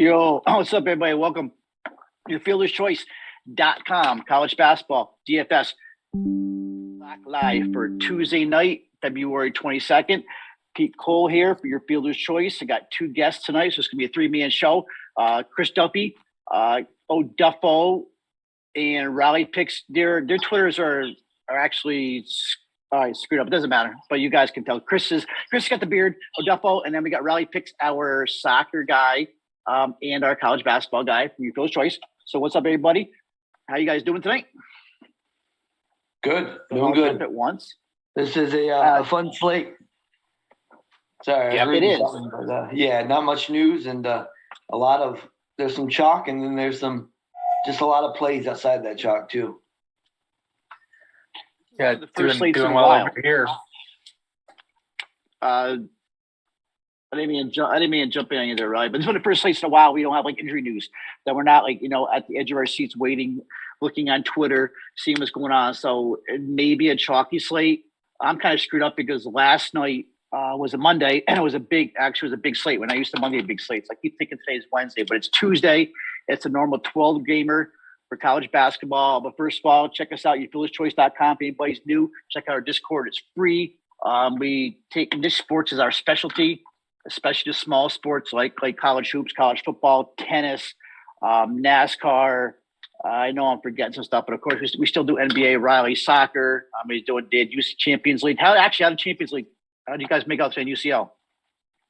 Yo, what's up, everybody? Welcome. Your FieldersChoice.com, college basketball, DFS, live for Tuesday night, February 22nd. Pete Cole here for your Fielder's Choice. I got two guests tonight, so it's going to be a three-man show. Chris Duffy, Duffo, and Rally Picks. Their Twitters are actually screwed up. It doesn't matter, but you guys can tell. Chris got the beard, Duffo, and then we got Rally Picks, our soccer guy, and our college basketball guy from your Fielder's Choice. So what's up, everybody? How you guys doing tonight? Good. Doing good. At once. This is a fun slate. Sorry, yeah, it is. But, not much news and there's some chalk, and then there's just a lot of plays outside that chalk too. Yeah, the first doing well over here. I didn't mean to jump in either, right? But this is one of the first slates in a while we don't have like injury news, that we're not at the edge of our seats waiting, looking on Twitter, seeing what's going on. So it may be a chalky slate. I'm kind of screwed up because last night was a Monday, and it was a big slate. When I used to Monday big slates, I keep thinking today's Wednesday, but it's Tuesday. It's a normal 12 gamer for college basketball. But first of all, check us out, yourfielderschoice.com. If anybody's new, check out our Discord. It's free. We take niche sports as our specialty, especially the small sports like college hoops, college football, tennis, NASCAR. I know I'm forgetting some stuff, but of course we still do NBA, Riley, soccer. Did UC Champions League. How did Champions League? How did you guys make out in UCL?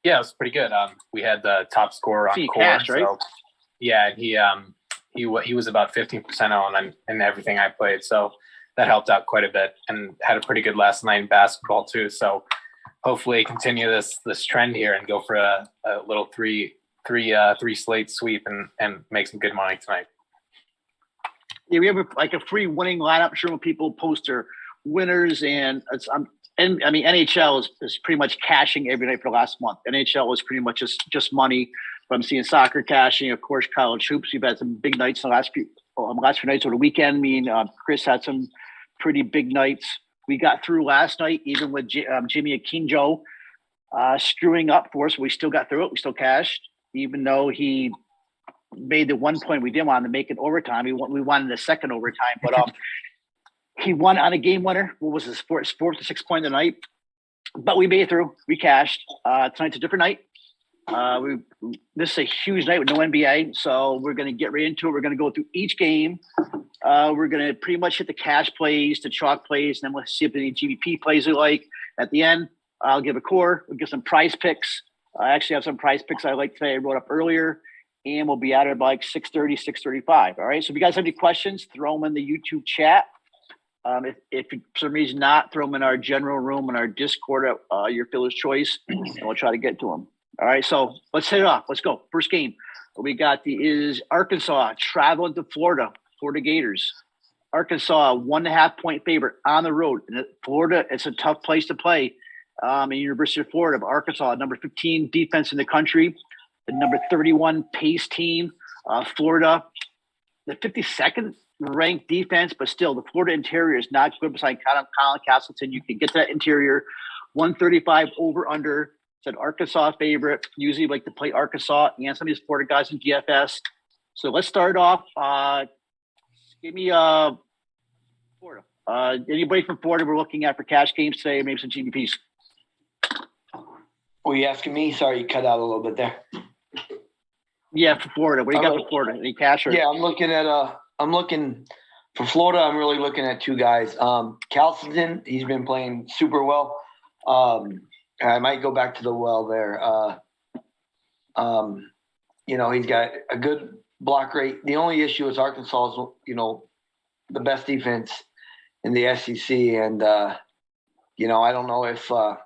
Yeah, it was pretty good. We had the top scorer on core, cashed, right? So yeah, he was about 15% on in everything I played, so that helped out quite a bit, and had a pretty good last night in basketball too. So hopefully continue this trend here and go for a little three slate sweep and make some good money tonight. Yeah, we have a free winning lineup. Sure, when people post their winners, and NHL is pretty much cashing every night for the last month. NHL is pretty much just money. But I'm seeing soccer cashing, of course, college hoops. We've had some big nights in the last few nights over the weekend. Me and Chris had some pretty big nights. We got through last night, even with Jimmy Akinjo screwing up for us. We still got through it. We still cashed, even though he made the 1 point we didn't want to make it overtime. We wanted a second overtime, but he won on a game winner. What was his fourth to 6 point of the night? But we made it through. We cashed. Tonight's a different night. This is a huge night with no NBA, so we're going to get right into it. We're going to go through each game. We're going to pretty much hit the cash plays, the chalk plays, and then we'll see if any GBP plays we like. At the end, I'll give a core. We'll give some prize picks. I actually have some prize picks I like today. I wrote up earlier, and we'll be out at like 6:30, 6:35. All right. So if you guys have any questions, throw them in the YouTube chat. If for some reason not, throw them in our general room and our Discord at your Fielder's Choice, and we'll try to get to them. All right, so let's hit it off. Let's go. First game we got is Arkansas traveling to Florida Gators. Arkansas 1.5 point favorite on the road. And Florida, it's a tough place to play. In University of Florida, but Arkansas, number 15 defense in the country, the number 31 pace team. Florida, the 52nd ranked defense, but still the Florida interior is not good beside Colin Castleton. You can get that interior. 135 over under. It's an Arkansas favorite. Usually like to play Arkansas and some of these Florida guys in DFS. So let's start off. Give me Florida. Anybody from Florida we're looking at for cash games today, maybe some GBPs. Were you asking me? Sorry, you cut out a little bit there. Yeah, for Florida. What do you got for Florida? Any cash? Yeah, I'm looking for Florida. I'm really looking at two guys. Castleton, he's been playing super well. I might go back to the well there. He's got a good block rate. The only issue is Arkansas is, the best defense in the SEC. And, I don't know if I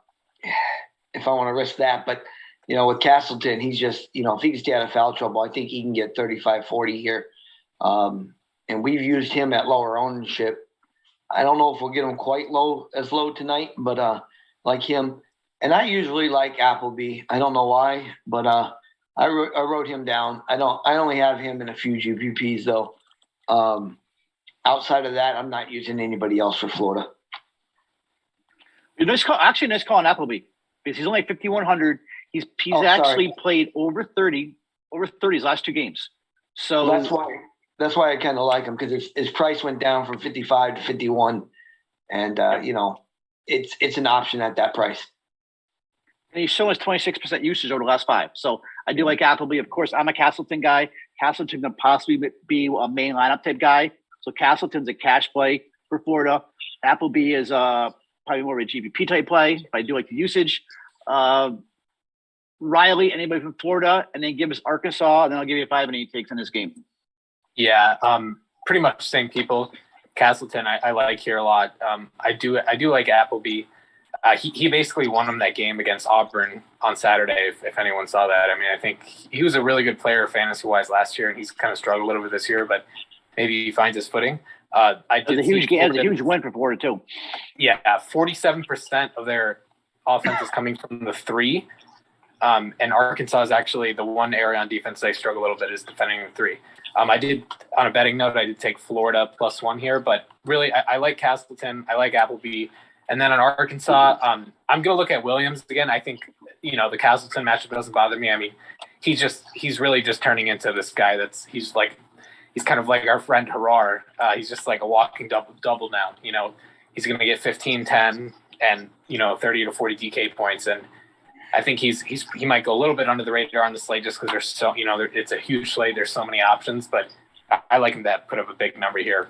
want to risk that. But, with Castleton, he's just, if he can stay out of foul trouble, I think he can get 35, 40 here. And we've used him at lower ownership. I don't know if we'll get him quite low tonight, but like him. And I usually like Appleby. I don't know why, but I wrote him down. I only have him in a few GPPs though. Outside of that, I'm not using anybody else for Florida. Nice call on Appleby because he's only 5,100. He's actually played over 30. over 30 his last 2 games. So that's why I kind of like him, because his price went down from 55 to 51, and it's an option at that price. And he's shown us 26% usage over the last 5. So I do like Appleby. Of course, I'm a Castleton guy. Castleton can possibly be a main lineup type guy. So Castleton's a cash play for Florida. Appleby is probably more of a GPP type play, but I do like the usage. Riley, anybody from Florida, and then give us Arkansas, and then I'll give you 5 and 8 takes in this game. Yeah, pretty much same people. Castleton, I like here a lot. I do like Appleby. He basically won him that game against Auburn on Saturday, if anyone saw that. I mean, I think he was a really good player fantasy-wise last year, and he's kind of struggled a little bit this year, but maybe he finds his footing. It was a huge win for Florida, too. Yeah, 47% of their offense is coming from the 3. And Arkansas is actually the one area on defense they struggle a little bit is defending the 3. I did, on a betting note, I did take Florida +1 here, but really I like Castleton. I like Appleby. And then on Arkansas, I'm going to look at Williams again. I think, the Castleton matchup doesn't bother me. I mean, he's really just turning into this guy he's kind of like our friend Harar. He's just like a walking double now. He's going to get 15, 10, and, 30 to 40 DK points. And I think he might go a little bit under the radar on the slate just because there's so, it's a huge slate. There's so many options, but I like him to put up a big number here.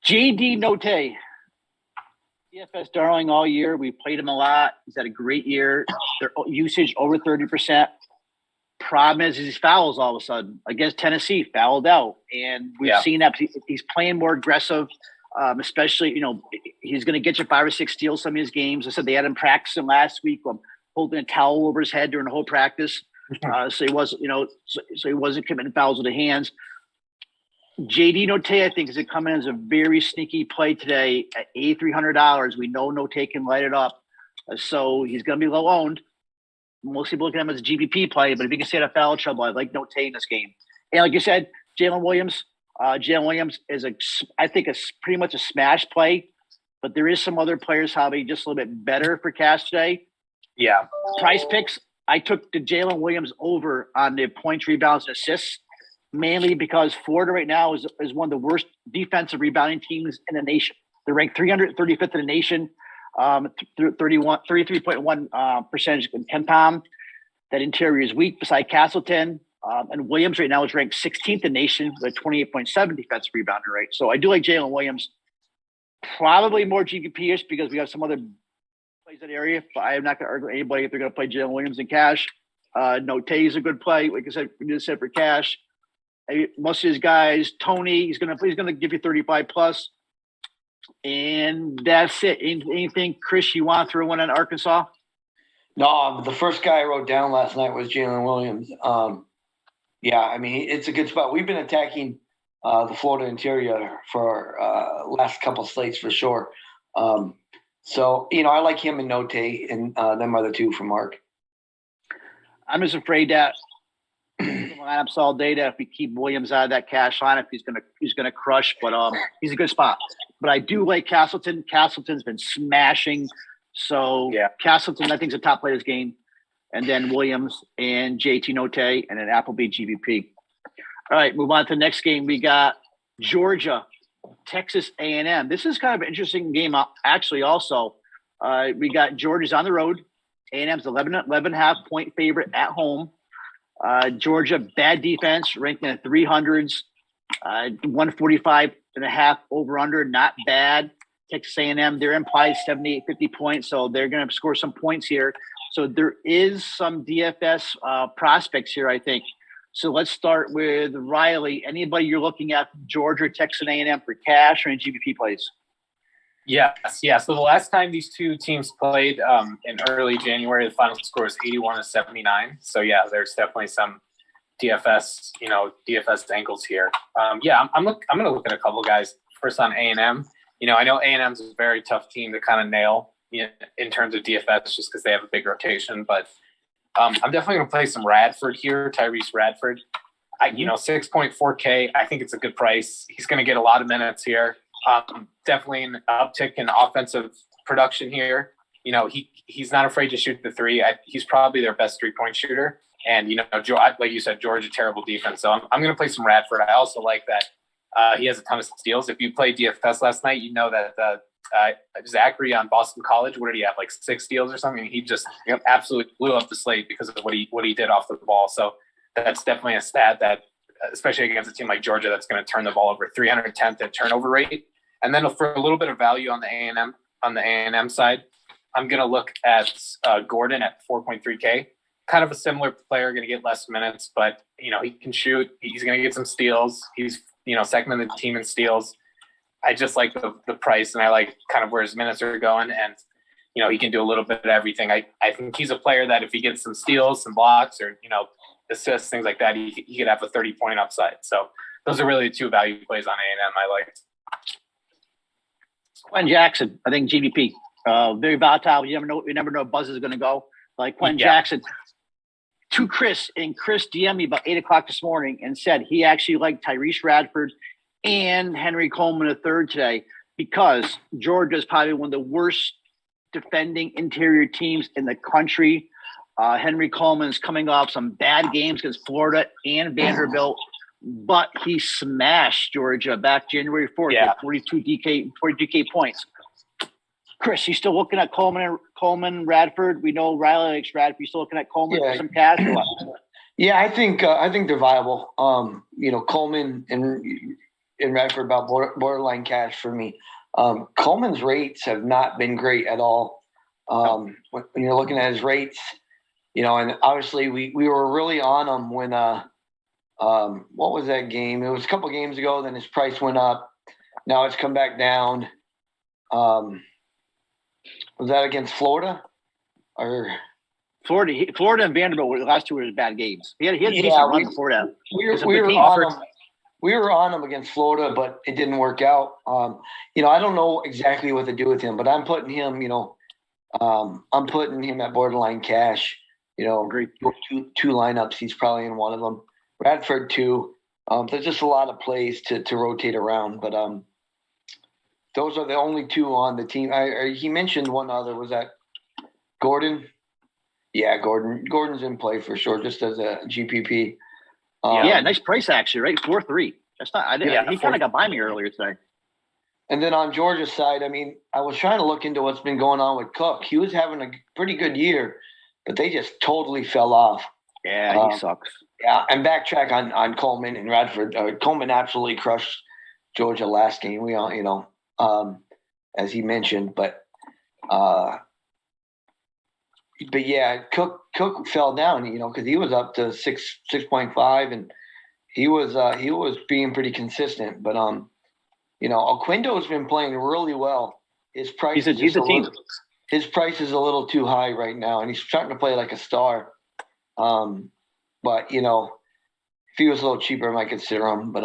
JD Note, DFS darling all year. We played him a lot. He's had a great year. Their usage over 30%. Problem is he fouls all of a sudden against Tennessee, fouled out, and we've seen that he's playing more aggressive. Especially, he's going to get you 5 or 6 steals some of his games. I said they had him practicing last week, holding a towel over his head during the whole practice. So he wasn't, so he wasn't committing fouls with the hands. JD Note, I think, is coming in as a very sneaky play today at $8,300. We know Note can light it up, so he's going to be low owned. Most people look at him as a GPP play, but if you can stay out of foul trouble, I like Note in this game. And like you said, Jalen Williams. Jalen Williams is I think pretty much a smash play, but there is some other players probably just a little bit better for cash today. Yeah. PrizePicks, I took the Jalen Williams over on the points, rebounds, and assists, mainly because Florida right now is one of the worst defensive rebounding teams in the nation. They're ranked 335th in the nation, 33.1 percentage in KenPom. That interior is weak beside Castleton. And Williams right now is ranked 16th in the nation with a 28.7 defensive rebounder rate. So I do like Jalen Williams. Probably more GPP-ish because we have some other plays in that area. But I am not going to argue with anybody if they're going to play Jalen Williams in cash. Note is a good play. Like I said, we just said for cash. Most of his guys, Tony, he's going to give you 35 plus. And that's it. Anything, Chris, you want to throw one on Arkansas? No, the first guy I wrote down last night was Jalen Williams. Yeah, I mean, it's a good spot. We've been attacking the Florida interior for last couple slates for sure. So, I like him and Note and them other 2 from Mark. I'm just afraid that lineups all day that if we keep Williams out of that cash lineup, he's gonna crush. But he's a good spot. But I do like Castleton. Castleton's been smashing. So Castleton, I think, is a top player this game. And then Williams and JT Note, and then Appleby GVP. All right, move on to the next game. We got Georgia, Texas A&M. This is kind of an interesting game, actually, also. We got Georgia's on the road. A&M's 11.5 point favorite at home. Georgia, bad defense, ranked in the 300s. 145.5 over-under, not bad. Texas A&M, they're implied 78, 50 points, so they're going to score some points here. So there is some DFS prospects here, I think. So let's start with Riley. Anybody you're looking at, Georgia, Texas A&M for cash or in GBP plays? Yes. So the last time these 2 teams played in early January, the final score was 81-79. So yeah, there's definitely some DFS angles here. I'm going to look at a couple guys. First on A&M. I know A&M's a very tough team to kind of nail in terms of DFS just because they have a big rotation. But I'm definitely going to play some Radford here, Tyrese Radford. 6.4K. I think it's a good price. He's going to get a lot of minutes here. Definitely an uptick in offensive production here. he's not afraid to shoot the three. He's probably their best 3-point shooter. And, like you said, Georgia, terrible defense. So I'm going to play some Radford. I also like that he has a ton of steals. If you played DFS last night, you know that Zachary on Boston College, what did he have, like 6 steals or something? He just absolutely blew up the slate because of what he did off the ball. So that's definitely a stat that, especially against a team like Georgia, that's going to turn the ball over. 310th at turnover rate. And then for a little bit of value on the A&M side, I'm going to look at Gordon at 4.3K. Kind of a similar player, going to get less minutes, but he can shoot. He's going to get some steals. He's second in the team in steals. I just like the price, and I like kind of where his minutes are going, and he can do a little bit of everything. I think he's a player that if he gets some steals, some blocks, or assists, things like that, he could have a 30-point upside. So those are really the 2 value plays on A&M I liked. Quentin Jackson, I think GDP, very volatile. You never know where Buzz is going to go. Like Quentin Jackson. To Chris, and Chris DM'd me about 8 o'clock this morning and said he actually liked Tyrese Radford and Henry Coleman III today because Georgia is probably one of the worst defending interior teams in the country. Henry Coleman's coming off some bad games against Florida and Vanderbilt, but he smashed Georgia back January 4th at 42 DK points. Chris, you still looking at Coleman, Radford? We know Riley likes Radford. You still looking at Coleman for some cash? Yeah, I think they're viable. Coleman and Radford about borderline cash for me. Coleman's rates have not been great at all. When you're looking at his rates, and obviously we were really on him when what was that game? It was a couple games ago. Then his price went up. Now it's come back down. Was that against Florida? Or Florida and Vanderbilt were the last 2 were his bad games. He had a decent run before that. We were on him against Florida, but it didn't work out. I don't know exactly what to do with him, but I'm putting him, I'm putting him at borderline cash. Agreed. Two lineups, he's probably in one of them. Radford 2. There's just a lot of plays to rotate around, but those are the only 2 on the team. He mentioned one other. Was that Gordon? Yeah, Gordon's in play for sure, just as a GPP. Nice price actually, right? 4.3. That's not. He kind of got by me earlier today. And then on Georgia's side, I was trying to look into what's been going on with Cook. He was having a pretty good year, but they just totally fell off. Yeah, he sucks. Yeah, and backtrack on Coleman and Radford. Coleman absolutely crushed Georgia last game. We all, as he mentioned, but yeah, Cook fell down, because he was up to 6.5, and he was being pretty consistent. But Oquindo's been playing really well. His price his price is a little too high right now, and he's starting to play like a star. But if he was a little cheaper, I might consider him. But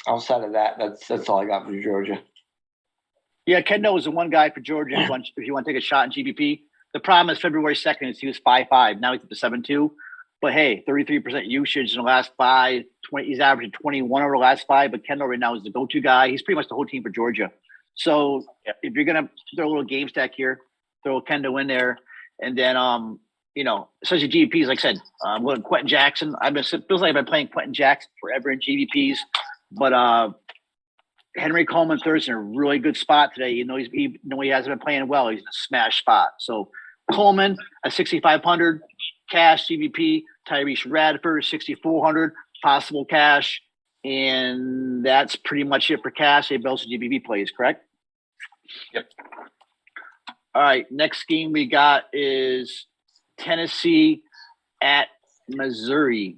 outside of that, that's all I got for Georgia. Yeah, Kendo was the one guy for Georgia if you want to take a shot in GBP. The problem is February 2nd is he was 5.5. Now he's at the 7.2. But hey, 33% usage in the last 5. He's averaging 21 over the last 5. But Kendall right now is the go-to guy. He's pretty much the whole team for Georgia. So if you're gonna throw a little game stack here, throw Kendall in there, and then especially GBPs. Like I said, Quentin Jackson. Feels like I've been playing Quentin Jackson forever in GBPs, but Henry Coleman III's in a really good spot today. He hasn't been playing well. He's in a smash spot. So Coleman at 6,500 cash GBP. Tyrese Radford 6,400 possible cash, and that's pretty much it for cash. Everybody else GBP plays, correct? Yep. All right. Next game we got is Tennessee at Missouri.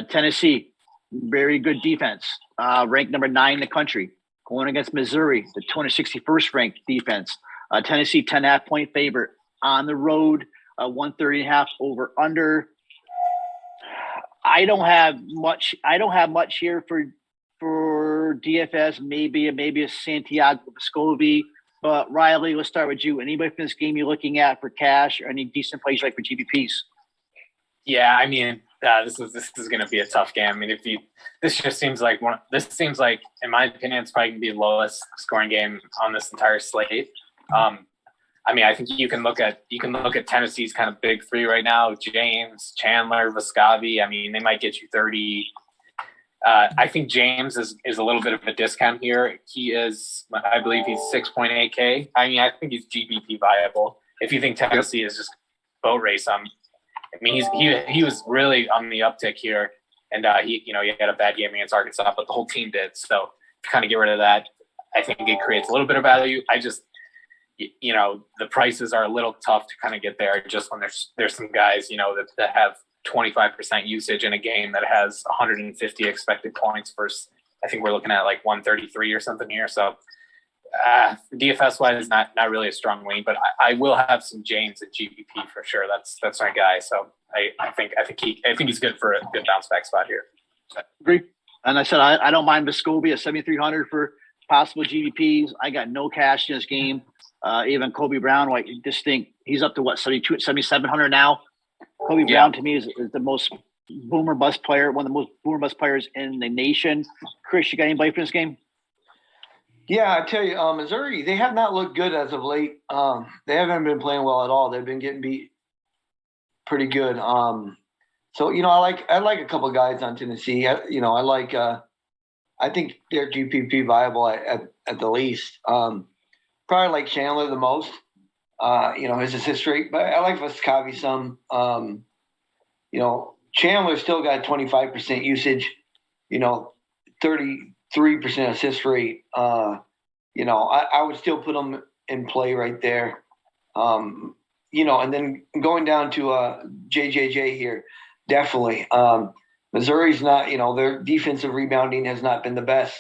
Tennessee, very good defense, ranked number 9 in the country, going against Missouri, the 261st ranked defense. Tennessee 10.5 point favorite on the road, 130.5 over under. I don't have much here for DFS. Maybe a Santiago Vescovi. But Riley, let's start with you. Anybody from this game you're looking at for cash or any decent plays like for GBPs? Yeah, I mean, this is going to be a tough game. I mean, this seems like, in my opinion, it's probably going to be the lowest scoring game on this entire slate. I mean, I think you can look at Tennessee's kind of big three right now: James, Chandler, Vescovi. I mean, they might get you 30. I think James is a little bit of a discount here. He is, I believe, he's 6.8K. I mean, I think he's GPP viable. If you think Tennessee is just boat race him, I mean, he was really on the uptick here, and he had a bad game against Arkansas, but the whole team did. So to kind of get rid of that, I think it creates a little bit of value. I just, the prices are a little tough to kind of get there just when there's some guys, that have 25% usage in a game that has 150 expected points versus I think we're looking at like 133 or something here. So DFS wise, not really a strong lean, but I will have some James at GPP for sure. That's my guy. So I think he's good for a good bounce back spot here. Agree. And I said I don't mind Vescovi at 7,300 for possible GPPs. I got no cash in this game. Even Kobe Brown, just think he's up to what 7,700 now. Kobe Brown to me is the most boomer bust player, one of the most boomer bust players in the nation. Chris, you got anybody for this game? Yeah, I tell you, Missouri, they have not looked good as of late. They haven't been playing well at all. They've been getting beat pretty good. So I like a couple of guys on Tennessee. I think they're GPP viable at the least. Probably like Chandler the most. His assist rate, but I like Vescovi some. Chandler still got 25% usage, 33% assist rate. I would still put him in play right there. And then going down to JJJ here, definitely. Missouri's not, their defensive rebounding has not been the best.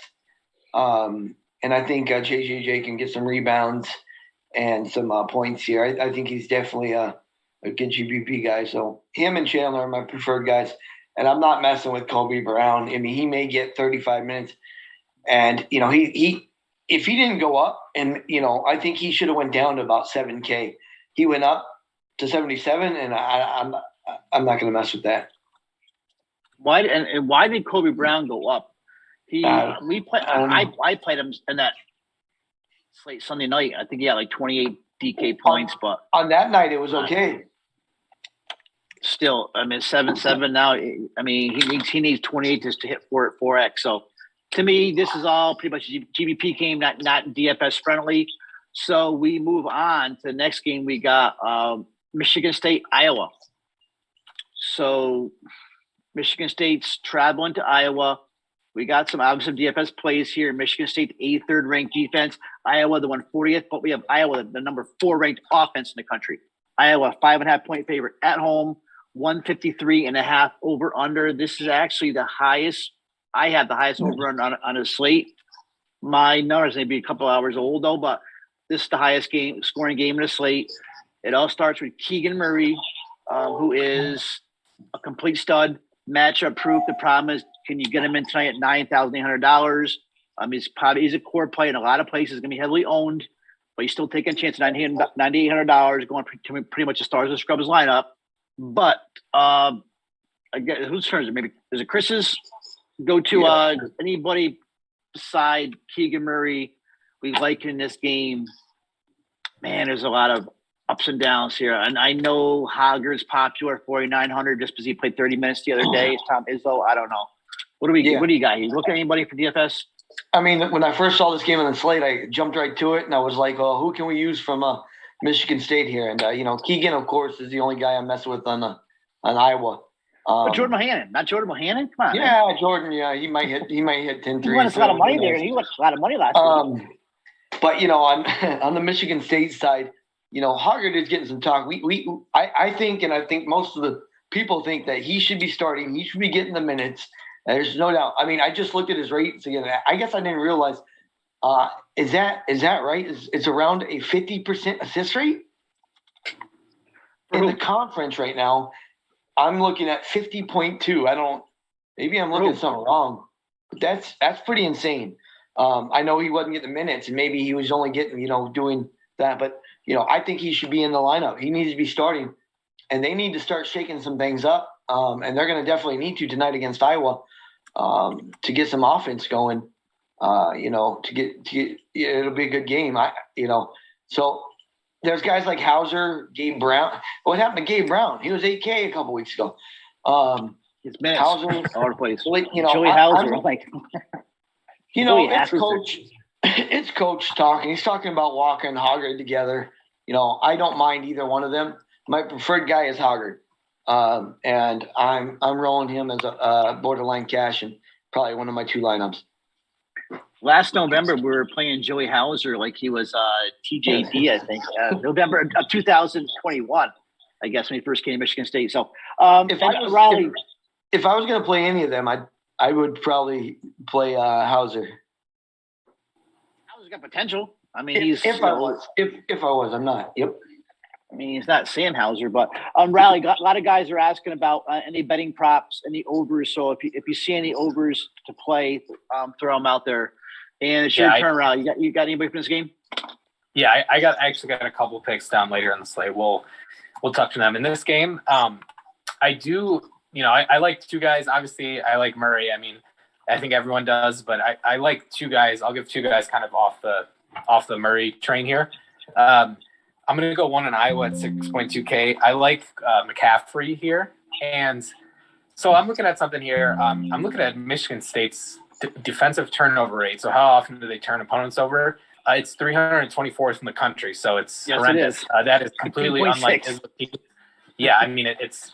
And I think JJJ can get some rebounds and some points here. I think he's definitely a good GPP guy. So him and Chandler are my preferred guys. And I'm not messing with Kobe Brown. I mean, he may get 35 minutes. And, he if he didn't go up, and, I think he should have went down to about 7K. He went up to 77, and I'm not going to mess with that. Why did Kobe Brown go up? I played him in that slate Sunday night. I think he had like 28 DK points, but on that night it was okay. Still, I mean 7-7 now. I mean he needs 28 just to hit 4x. So to me, this is all pretty much GBP game, not DFS friendly. So we move on to the next game. We got Michigan State, Iowa. So Michigan State's traveling to Iowa. We got some obviously DFS plays here. Michigan State, 83rd ranked defense. Iowa, the 140th, but we have Iowa, the number 4 ranked offense in the country. Iowa, 5.5 point favorite at home, 153.5 over under. This is actually the highest. I have the highest over on a slate. My numbers may be a couple hours old though, but this is the highest scoring game in the slate. It all starts with Keegan Murray, who is a complete stud, matchup proof. The problem is, can you get him in tonight at $9,800? He's a core play in a lot of places. Going to be heavily owned, but he's still taking a chance at $9,800, going pretty much the stars of Scrubs lineup. But again, whose turn is it? Maybe is it Chris's? Go to anybody beside Keegan Murray we like in this game. Man, there's a lot of ups and downs here. And I know Hager's popular, 4,900, just because he played 30 minutes the other day. It's Tom Izzo. I don't know. What do you got? You look at anybody for DFS? I mean, when I first saw this game on the slate, I jumped right to it, and I was like, "Oh, who can we use from Michigan State here?" And Keegan, of course, is the only guy I'm messing with on Iowa. Jordan Bohannon, not Jordan Bohannon. Come on. Yeah, man. Jordan. Yeah, he might hit 10 threes. He won a lot of money there. He won a lot of money last week. But on the Michigan State side, Hoggard is getting some talk. I think most of the people think that he should be starting. He should be getting the minutes. There's no doubt. I mean, I just looked at his rates again. I guess I didn't realize. Is that right? It's around a 50% assist rate in the conference right now. I'm looking at 50.2. Maybe I'm looking at something wrong, but that's pretty insane. I know he wasn't getting the minutes, and maybe he was only getting doing that, but I think he should be in the lineup. He needs to be starting, and they need to start shaking some things up. And they're going to definitely need to tonight against Iowa to get some offense going. To get it'll be a good game. So there's guys like Hauser, Gabe Brown. What happened to Gabe Brown? He was 8K a couple weeks ago. It's minutes. Hauser, all over the place. Joey Hauser. I'm like, it's coach. It's coach talking. He's talking about Walker and Hoggard together. I don't mind either one of them. My preferred guy is Hoggard, and I'm rolling him as a borderline cash and probably one of my 2 lineups. Last November, we were playing Joey Hauser like he was TJD, I think. November of 2021, I guess, when he first came to Michigan State. So, if I was going to play any of them, I would probably play Hauser. Hauser's got potential. I mean, if I was, I'm not. Yep. I mean, he's not Sam Hauser, but Riley, a lot of guys are asking about any betting props, any overs. So if you see any overs to play, throw them out there. And it's your turn, Riley. You got anybody from this game? Yeah, I actually got a couple picks down later in the slate. We'll touch on them in this game. I do, I like 2 guys. Obviously, I like Murray. I mean, I think everyone does, but I like 2 guys. I'll give 2 guys kind of off the Murray train here. I'm going to go one in Iowa at 6.2K. I like McCaffrey here. And so I'm looking at something here. I'm looking at Michigan State's defensive turnover rate. So how often do they turn opponents over? It's 324th in the country. So it's horrendous. That is completely unlike Izzo. Yeah, I mean, it's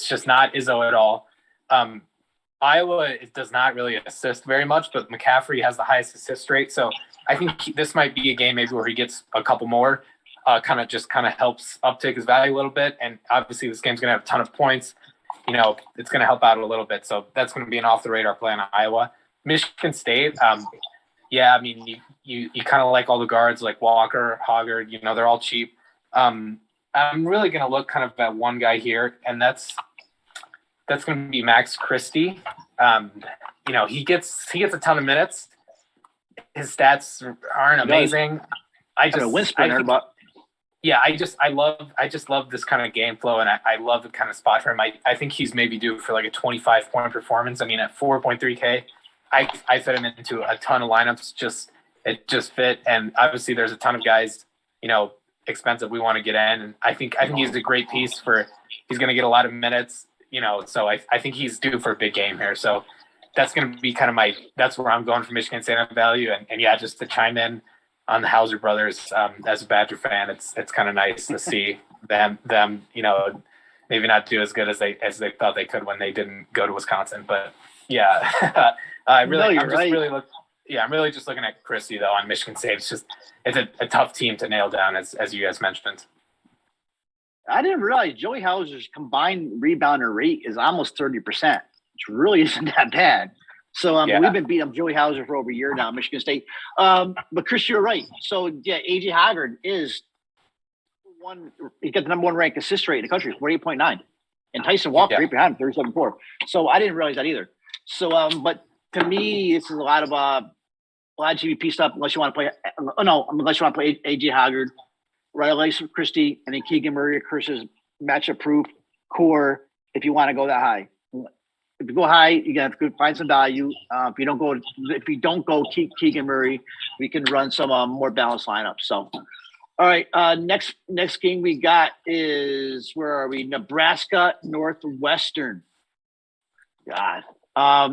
just not Izzo at all. Iowa, it does not really assist very much, but McCaffrey has the highest assist rate. So I think this might be a game maybe where he gets a couple more. Kind of helps uptake his value a little bit. And obviously this game's going to have a ton of points. It's going to help out a little bit. So that's going to be an off-the-radar play on Iowa. Michigan State, I mean, you kind of like all the guards like Walker, Hoggard, they're all cheap. I'm really going to look kind of at one guy here, and that's going to be Max Christie. He gets a ton of minutes. His stats aren't amazing. I love this kind of game flow, and I love the kind of spot for him. I think he's maybe due for like a 25-point performance. I mean, at 4.3K, I fit him into a ton of lineups. It just fit, and obviously there's a ton of guys, expensive we want to get in, and I think he's a great piece for. He's going to get a lot of minutes, So I think he's due for a big game here. So that's going to be kind of that's where I'm going for Michigan State on value, and just to chime in on the Hauser brothers, as a Badger fan, it's kind of nice to see them, maybe not do as good as they thought they could when they didn't go to Wisconsin. But yeah, I'm really just looking at Christie though on Michigan State. It's a tough team to nail down, as you guys mentioned. I didn't realize Joey Hauser's combined rebounder rate is almost 30%, which really isn't that bad. So we've been beating up Joey Hauser for over a year now, Michigan State. But Chris, you're right. So yeah, AJ Hoggard is he got the number 1 ranked assist rate in the country, 48.9. And Tyson Walker right behind him, 37.4. So I didn't realize that either. So but to me, this is a lot of GVP stuff unless you want to play AJ Hoggard, Riley Christie, and then Keegan Murray, Chris's matchup proof core if you want to go that high. If you go high, you're gonna have to find some value. If you don't go Keegan Murray, we can run some more balanced lineups. So, all right, next game we got is where are we? Nebraska Northwestern. God,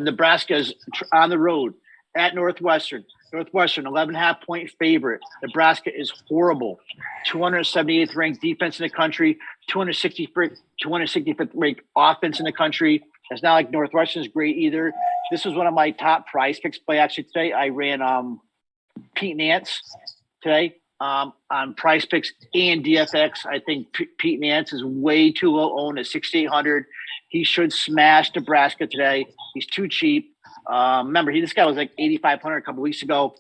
Nebraska is on the road at Northwestern. Northwestern 11.5 point favorite. Nebraska is horrible. 278th ranked defense in the country. 265th ranked offense in the country. It's not like Northwestern's great either. This was one of my top PrizePicks play actually today. I ran Pete Nance today on PrizePicks and DFX. I think Pete Nance is way too low owned at 6,800. He should smash Nebraska today. He's too cheap. Remember, this guy was like 8,500 a couple weeks ago.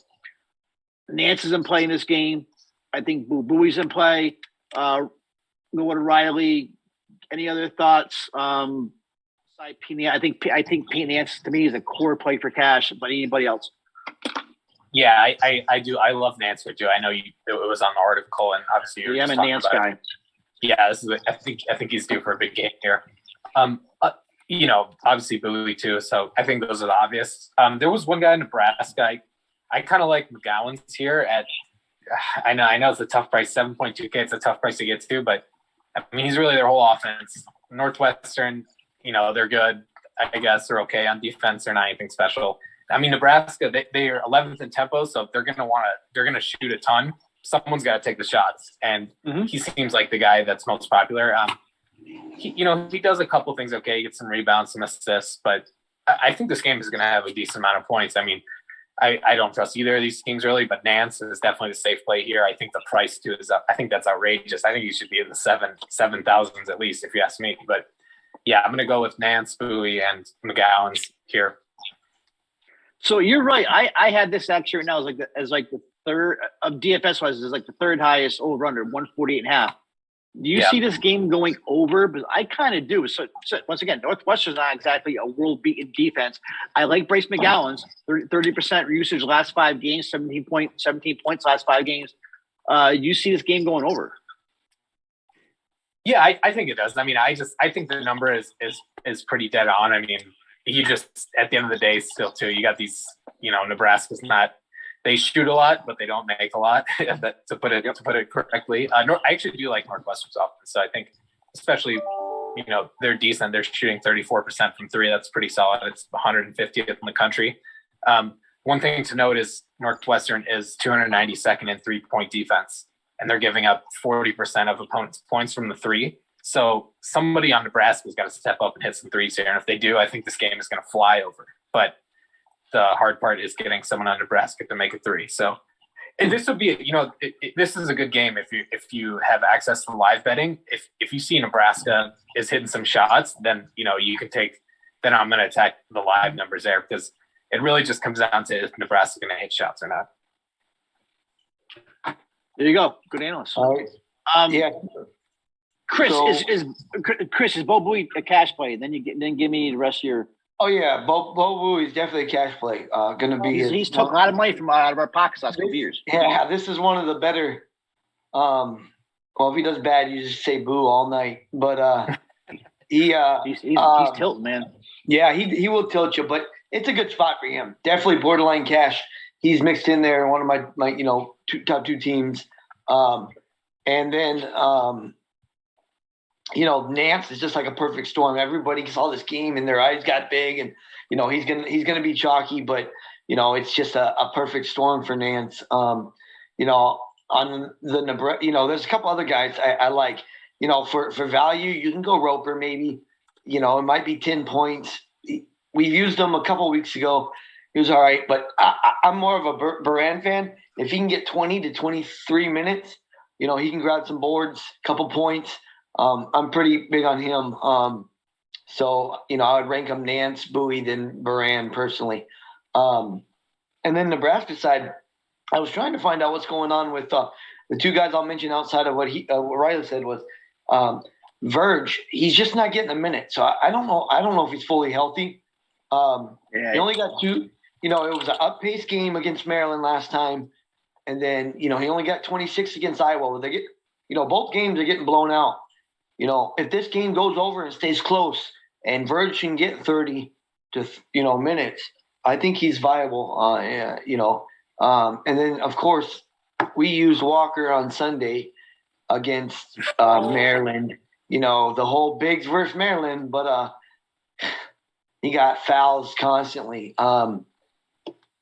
Nance is in play in this game. I think Boo Booey's in play. Go to Riley. Any other thoughts? I think Pete Nance to me is a core play for cash, but anybody else? Yeah, I do. I love Nance too. I know it was on the article, and obviously you're I'm a Nance guy. Yeah, I think he's due for a big game here. Obviously Bowie too. So I think those are the obvious. There was one guy in Nebraska. I kind of like McGowan's here at I know it's a tough price, 7.2K. It's a tough price to get to, but I mean, he's really their whole offense. Northwestern, they're good. I guess they're okay on defense. They're not anything special. I mean, Nebraska, they are 11th in tempo, so they're going to shoot a ton. Someone's got to take the shots, and he seems like the guy that's most popular. He does a couple things okay. He gets some rebounds, some assists, but I think this game is going to have a decent amount of points. I mean, I don't trust either of these teams really, but Nance is definitely the safe play here. I think the price too is up. I think that's outrageous. I think he should be in the 7,000s at least, if you ask me. But yeah, I'm going to go with Nance, Bowie, and McGowan's here. So you're right. I had this actually right now as the third of DFS wise is like the third highest over under 148.5. Do you see this game going over? But I kind of do. So once again, Northwestern's not exactly a world-beaten defense. I like Bryce McGowan's 30% usage last 5 games, 17 points last 5 games. You see this game going over? Yeah, I think it does. I mean, I think the number is pretty dead on. I mean, he just at the end of the day, still too, you got these. Nebraska's not. They shoot a lot, but they don't make a lot. to put it correctly, I actually do like Northwestern's offense. So I think, especially, they're decent. They're shooting 34% from 3. That's pretty solid. It's 150th in the country. One thing to note is Northwestern is 292nd in 3-point defense, and they're giving up 40% of opponents' points from the 3. So somebody on Nebraska's got to step up and hit some threes here. And if they do, I think this game is going to fly over. But the hard part is getting someone on Nebraska to make a 3. So, and this would be, this is a good game if you have access to live betting. If you see Nebraska is hitting some shots, then you can take. Then I'm going to attack the live numbers there because it really just comes down to if Nebraska's going to hit shots or not. There you go. Good analyst. Yeah. Chris, is Bo Buie a cash play? Then give me the rest of your. Oh yeah, Bo Buie is definitely a cash play. Going to be. He's took a lot of money from out of our pockets last couple years. Yeah, this is one of the better. Well, if he does bad, you just say boo all night. But he's tilting, man. Yeah, he will tilt you, but it's a good spot for him. Definitely borderline cash. He's mixed in there in one of my top 2 teams, and then. Nance is just like a perfect storm. Everybody saw this game and their eyes got big, and he's gonna be chalky, but it's just a perfect storm for Nance. On the Nebraska, there's a couple other guys I like. For value, you can go Roper maybe. It might be 10 points. We've used him a couple weeks ago. He was all right, but I'm more of a Baran fan. If he can get 20 to 23 minutes, he can grab some boards, couple points. I'm pretty big on him. So, I would rank him Nance, Bowie, then Baran personally. And then Nebraska side, I was trying to find out what's going on with the 2 guys I'll mention outside of what Riley said was Verge. He's just not getting a minute. So I don't know. I don't know if he's fully healthy. He only got 2. It was an up-paced game against Maryland last time. And then, he only got 26 against Iowa. They get, both games are getting blown out. If this game goes over and stays close and Verge can get 30 to, minutes, I think he's viable. And then, of course, we used Walker on Sunday against Maryland. The whole Bigs versus Maryland, but he got fouls constantly.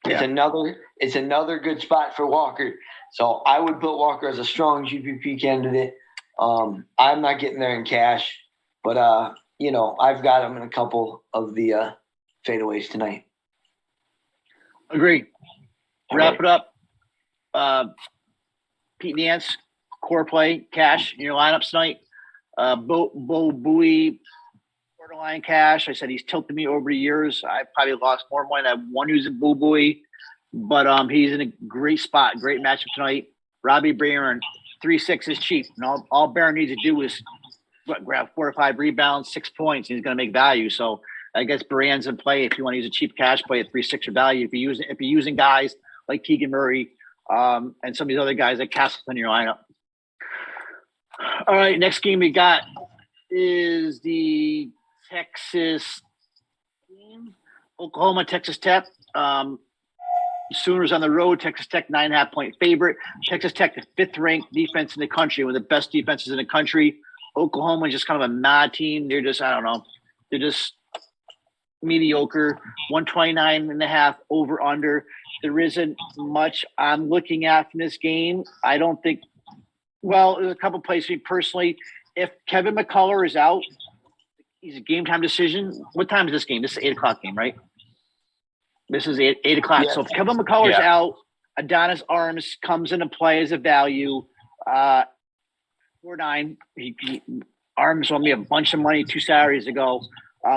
It's another good spot for Walker. So I would put Walker as a strong GPP candidate. I'm not getting there in cash, but I've got him in a couple of the fadeaways tonight. Agree. Wrap it up. Pete Nance, core play, cash in your lineups tonight. Bo Buie, borderline cash. I said he's tilted me over the years. I probably lost more money than I won using Bo Buie, but he's in a great spot, great matchup tonight. Robbie Barron. 3-6 is cheap. And all Barron needs to do is grab 4 or 5 rebounds, 6 points, and he's going to make value. So I guess Baran's in play if you want to use a cheap cash play at 3-6 or value. If you're using guys like Keegan Murray and some of these other guys like Castleton in your lineup. All right, next game we got is the Texas game, Oklahoma, Texas Tech. Sooners on the road. Texas Tech 9.5-point favorite. Texas Tech, the 5th ranked defense in the country, one of the best defenses in the country. Oklahoma is just kind of a mad team. They're just, I don't know. They're just mediocre. 129.5 over under. There isn't much I'm looking at from this game. I don't think. Well, there's a couple plays. Me personally, if Kevin McCullough is out, he's a game time decision. What time is this game? This is an 8:00 game, right? This is 8 o'clock. Yeah. So if Kevin McCullough is out, Adonis Arms comes into play as a value. 4.9. Arms won me a bunch of money 2 Saturdays ago.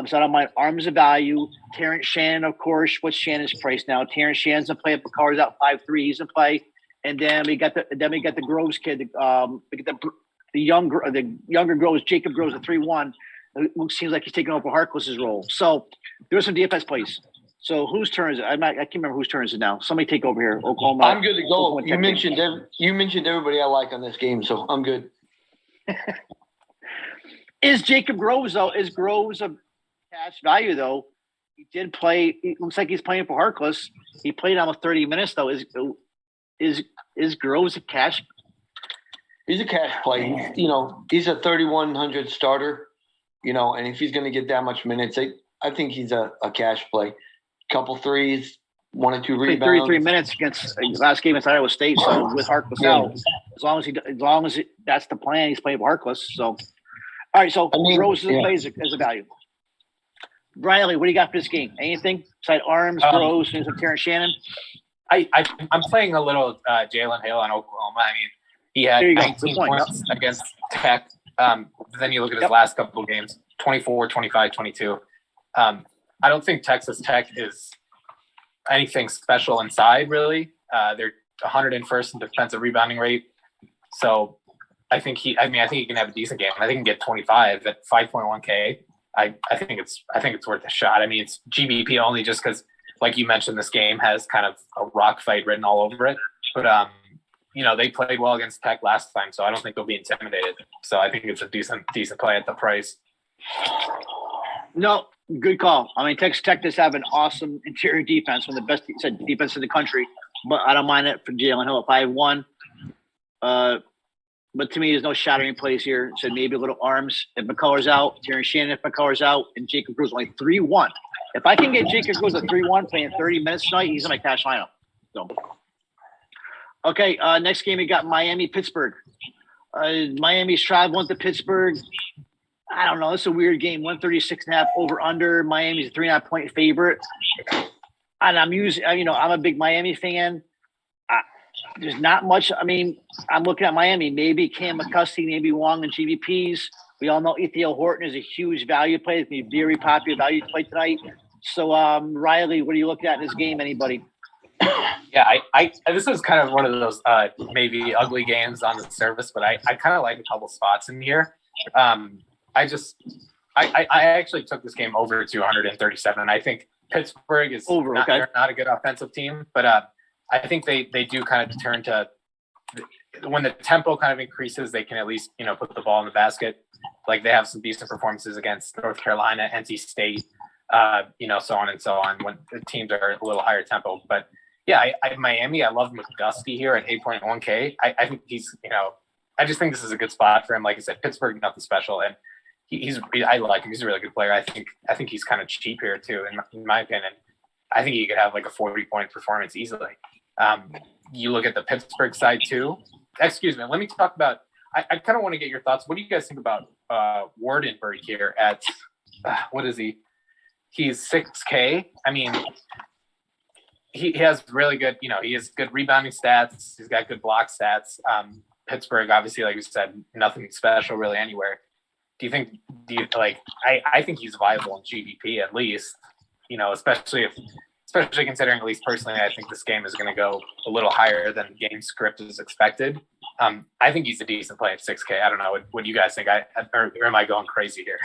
So I don't mind Arms a value. Terrence Shannon, of course. What's Shannon's price now? Terrence Shannon's in play. If McCullough's out 5-3, he's in play. And then we got the Groves kid. We get the younger Groves. Jacob Groves at 3-1. It seems like he's taking over Harkless's role. So there are some DFS plays. So whose turn is it? I can't remember whose turn is it now. Somebody take over here. Oklahoma. I'm good to go. You mentioned everybody I like on this game, so I'm good. Is Jacob Groves though? Is Groves a cash value though? He did play. It looks like he's playing for Harkless. He played almost 30 minutes though. Is Groves a cash? He's a cash play. He's a 3,100 starter. And if he's going to get that much minutes, I think he's a cash play. Couple threes, 1 or 2 rebounds. 33 minutes against last game against Iowa State. So with Harkless out, as long as that's the plan, he's playing for Harkless. So all right. So Groves plays as a value. Riley, what do you got for this game? Anything besides Arms, Groves, and Terrence Shannon? I'm playing a little Jalen Hill on Oklahoma. I mean, he had 19 points against Tech. Then you look at his last couple of games, 24, 25, 22. I don't think Texas Tech is anything special inside, really. They're 101st in defensive rebounding rate. So I think he can have a decent game. I think he can get 25 at 5.1K. I think it's worth a shot. I mean, it's GBP only just because, like you mentioned, this game has kind of a rock fight written all over it. But they played well against Tech last time, so I don't think they'll be intimidated. So I think it's a decent play at the price. No, good call. I mean, Texas Tech does have an awesome interior defense, one of the best defense in the country. But I don't mind it for Jalen Hill at 5-1. But to me, there's no shattering plays here. So maybe a little Arms if McCullough's out, Terrence Shannon if McCullough's out, and Jacob Groves only 3-1. If I can get Jacob Groves at 3-1 playing 30 minutes tonight, he's in my cash lineup. So, okay, next game we got Miami-Pittsburgh. Miami's traveling to Pittsburgh. I don't know. It's a weird game. 136.5 over under. Miami's a 3.5-point favorite. And I'm a big Miami fan. There's not much. I mean, I'm looking at Miami. Maybe Cam McCusty, maybe Wong and GVPs. We all know Ethiel Horton is a huge value play. It's going to be a very popular value play tonight. So, Riley, what are you looking at in this game? Anybody? Yeah, this is kind of one of those maybe ugly games on the surface, but I kind of like a couple spots in here. I actually took this game over 237. I think Pittsburgh is they're not a good offensive team, but I think they do kind of turn to when the tempo kind of increases, they can at least put the ball in the basket. Like they have some decent performances against North Carolina, NC State, so on and so on when the teams are a little higher tempo. But yeah, Miami, I love McGusty here at 8.1K. I think he's I just think this is a good spot for him. Like I said, Pittsburgh, nothing special, and I like him. He's a really good player. I think he's kind of cheap here too, in my opinion. I think he could have like a 40-point performance easily. You look at the Pittsburgh side too. Excuse me. Let me talk about. I kind of want to get your thoughts. What do you guys think about Wardenberg here at what is he? He's 6K. I mean, he has really good. He has good rebounding stats. He's got good block stats. Pittsburgh, obviously, like you said, nothing special really anywhere. Do you think I think he's viable in GBP at least, especially considering, at least personally, I think this game is going to go a little higher than game script is expected. I think he's a decent play at 6K. I don't know. What do you guys think? Or am I going crazy here?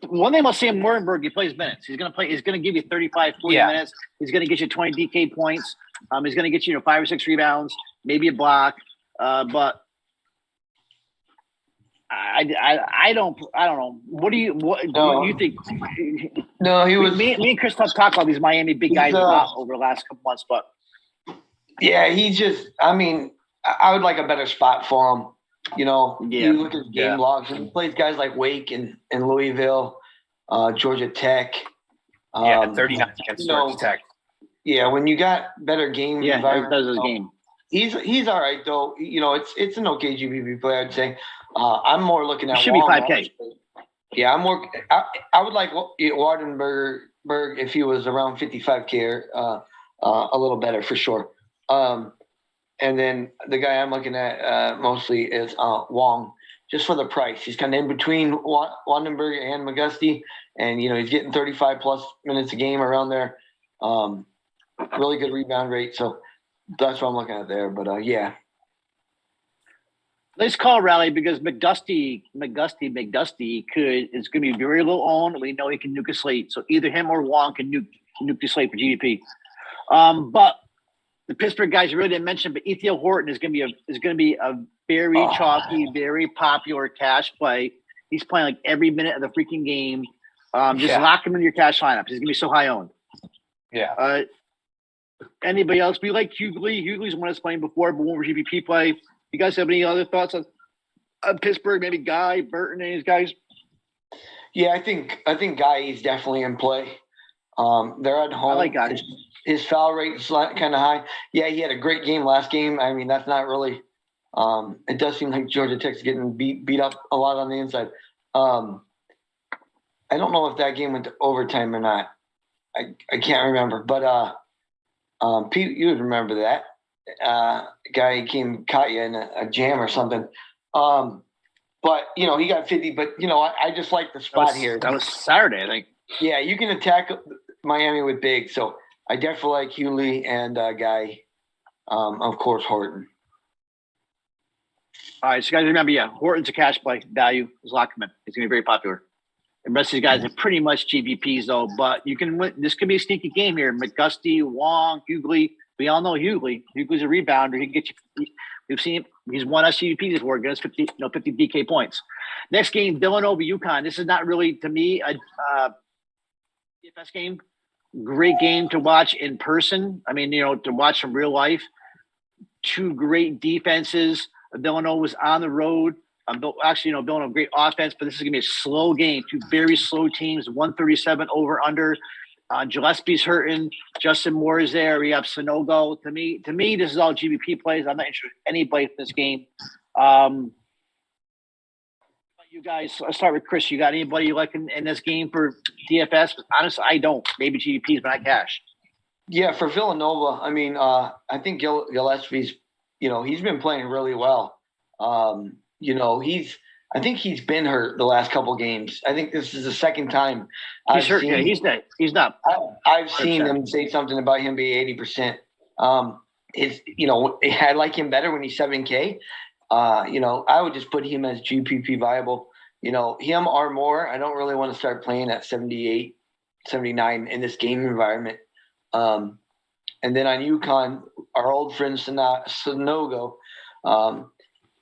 One thing about Sam Wardenberg, he plays minutes. He's going to give you 35, 40 minutes. He's going to get you 20 DK points. He's going to get you 5 or 6 rebounds, maybe a block. But I don't know. What do you think? No, he was. Me and Chris talked about these Miami big guys a lot over the last couple months, but yeah, he's just. I mean, I would like a better spot for him. You look at his game logs, and he plays guys like Wake and Louisville, Georgia Tech. 39 against Georgia Tech. Yeah, when you got better game environment, does his game. He's all right though. It's an okay GPP player, I'd say. I'm more looking at. Should be 5K. Yeah, I'm more. I would like Wardenberg if he was around 55K or a little better for sure. And then the guy I'm looking at mostly is Wong, just for the price. He's kind of in between Wandenberg and McGusty, and he's getting 35 plus minutes a game around there. Really good rebound rate, so that's what I'm looking at there. But yeah. Nice call, Rally, because McDusty is going to be very low owned. We know he can nuke a slate, so either him or Wong can nuke the slate for GDP. But the Pittsburgh guys really didn't mention, but Ethiel Horton is going to be a very chalky, very popular cash play. He's playing like every minute of the freaking game. Lock him in your cash lineup. He's going to be so high owned. Yeah. Anybody else? We like Hughley. Hughley's one that's playing before, but won't GPP play. You guys have any other thoughts on Pittsburgh? Maybe Guy, Burton, any of these guys? Yeah, I think Guy is definitely in play. They're at home. I like Guy. His foul rate is kind of high. Yeah, he had a great game last game. I mean, that's not really. It does seem like Georgia Tech's getting beat up a lot on the inside. I don't know if that game went to overtime or not. I can't remember, but Pete, you would remember that. Guy caught you in a jam or something. But he got 50. But I just like the spot here. That was Saturday, I think. Yeah, you can attack Miami with big. So I definitely like Hughley and Guy. Of course, Horton. All right, so guys, remember, Horton's a cash play. Value is lock him in. He's going to be very popular. The rest of these guys are pretty much GPPs, though. But you can win. This could be a sneaky game here. McGusty, Wong, Hughley. We all know Hughley. Hughley's a rebounder. He can get you. We've seen him. He's won us GPPs before. Get us 50 DK points. Next game, Villanova Uconn. This is not really, to me, a DFS game. Great game to watch in person. I mean, to watch in real life. Two great defenses. Villanova was on the road. Villanova great offense, but this is going to be a slow game. Two very slow teams. 137 over under. Gillespie's hurting. Justin Moore is there. We have Sonogo. To me, this is all GBP plays. I'm not interested in anybody in this game. You guys, let's start with Chris. You got anybody you like in this game for DFS? Honestly, I don't. Maybe GBPs, but not cash. Yeah, for Villanova, I mean, I think Gillespie's, he's been playing really well. I think he's been hurt the last couple games. I think this is the second time he's hurt. Yeah, he's not. I've seen them say something about him being 80%. I like him better when he's 7K. I would just put him as GPP viable. Him or more. I don't really want to start playing at 78, 79 in this game environment. And then on UConn, our old friend Sonogo,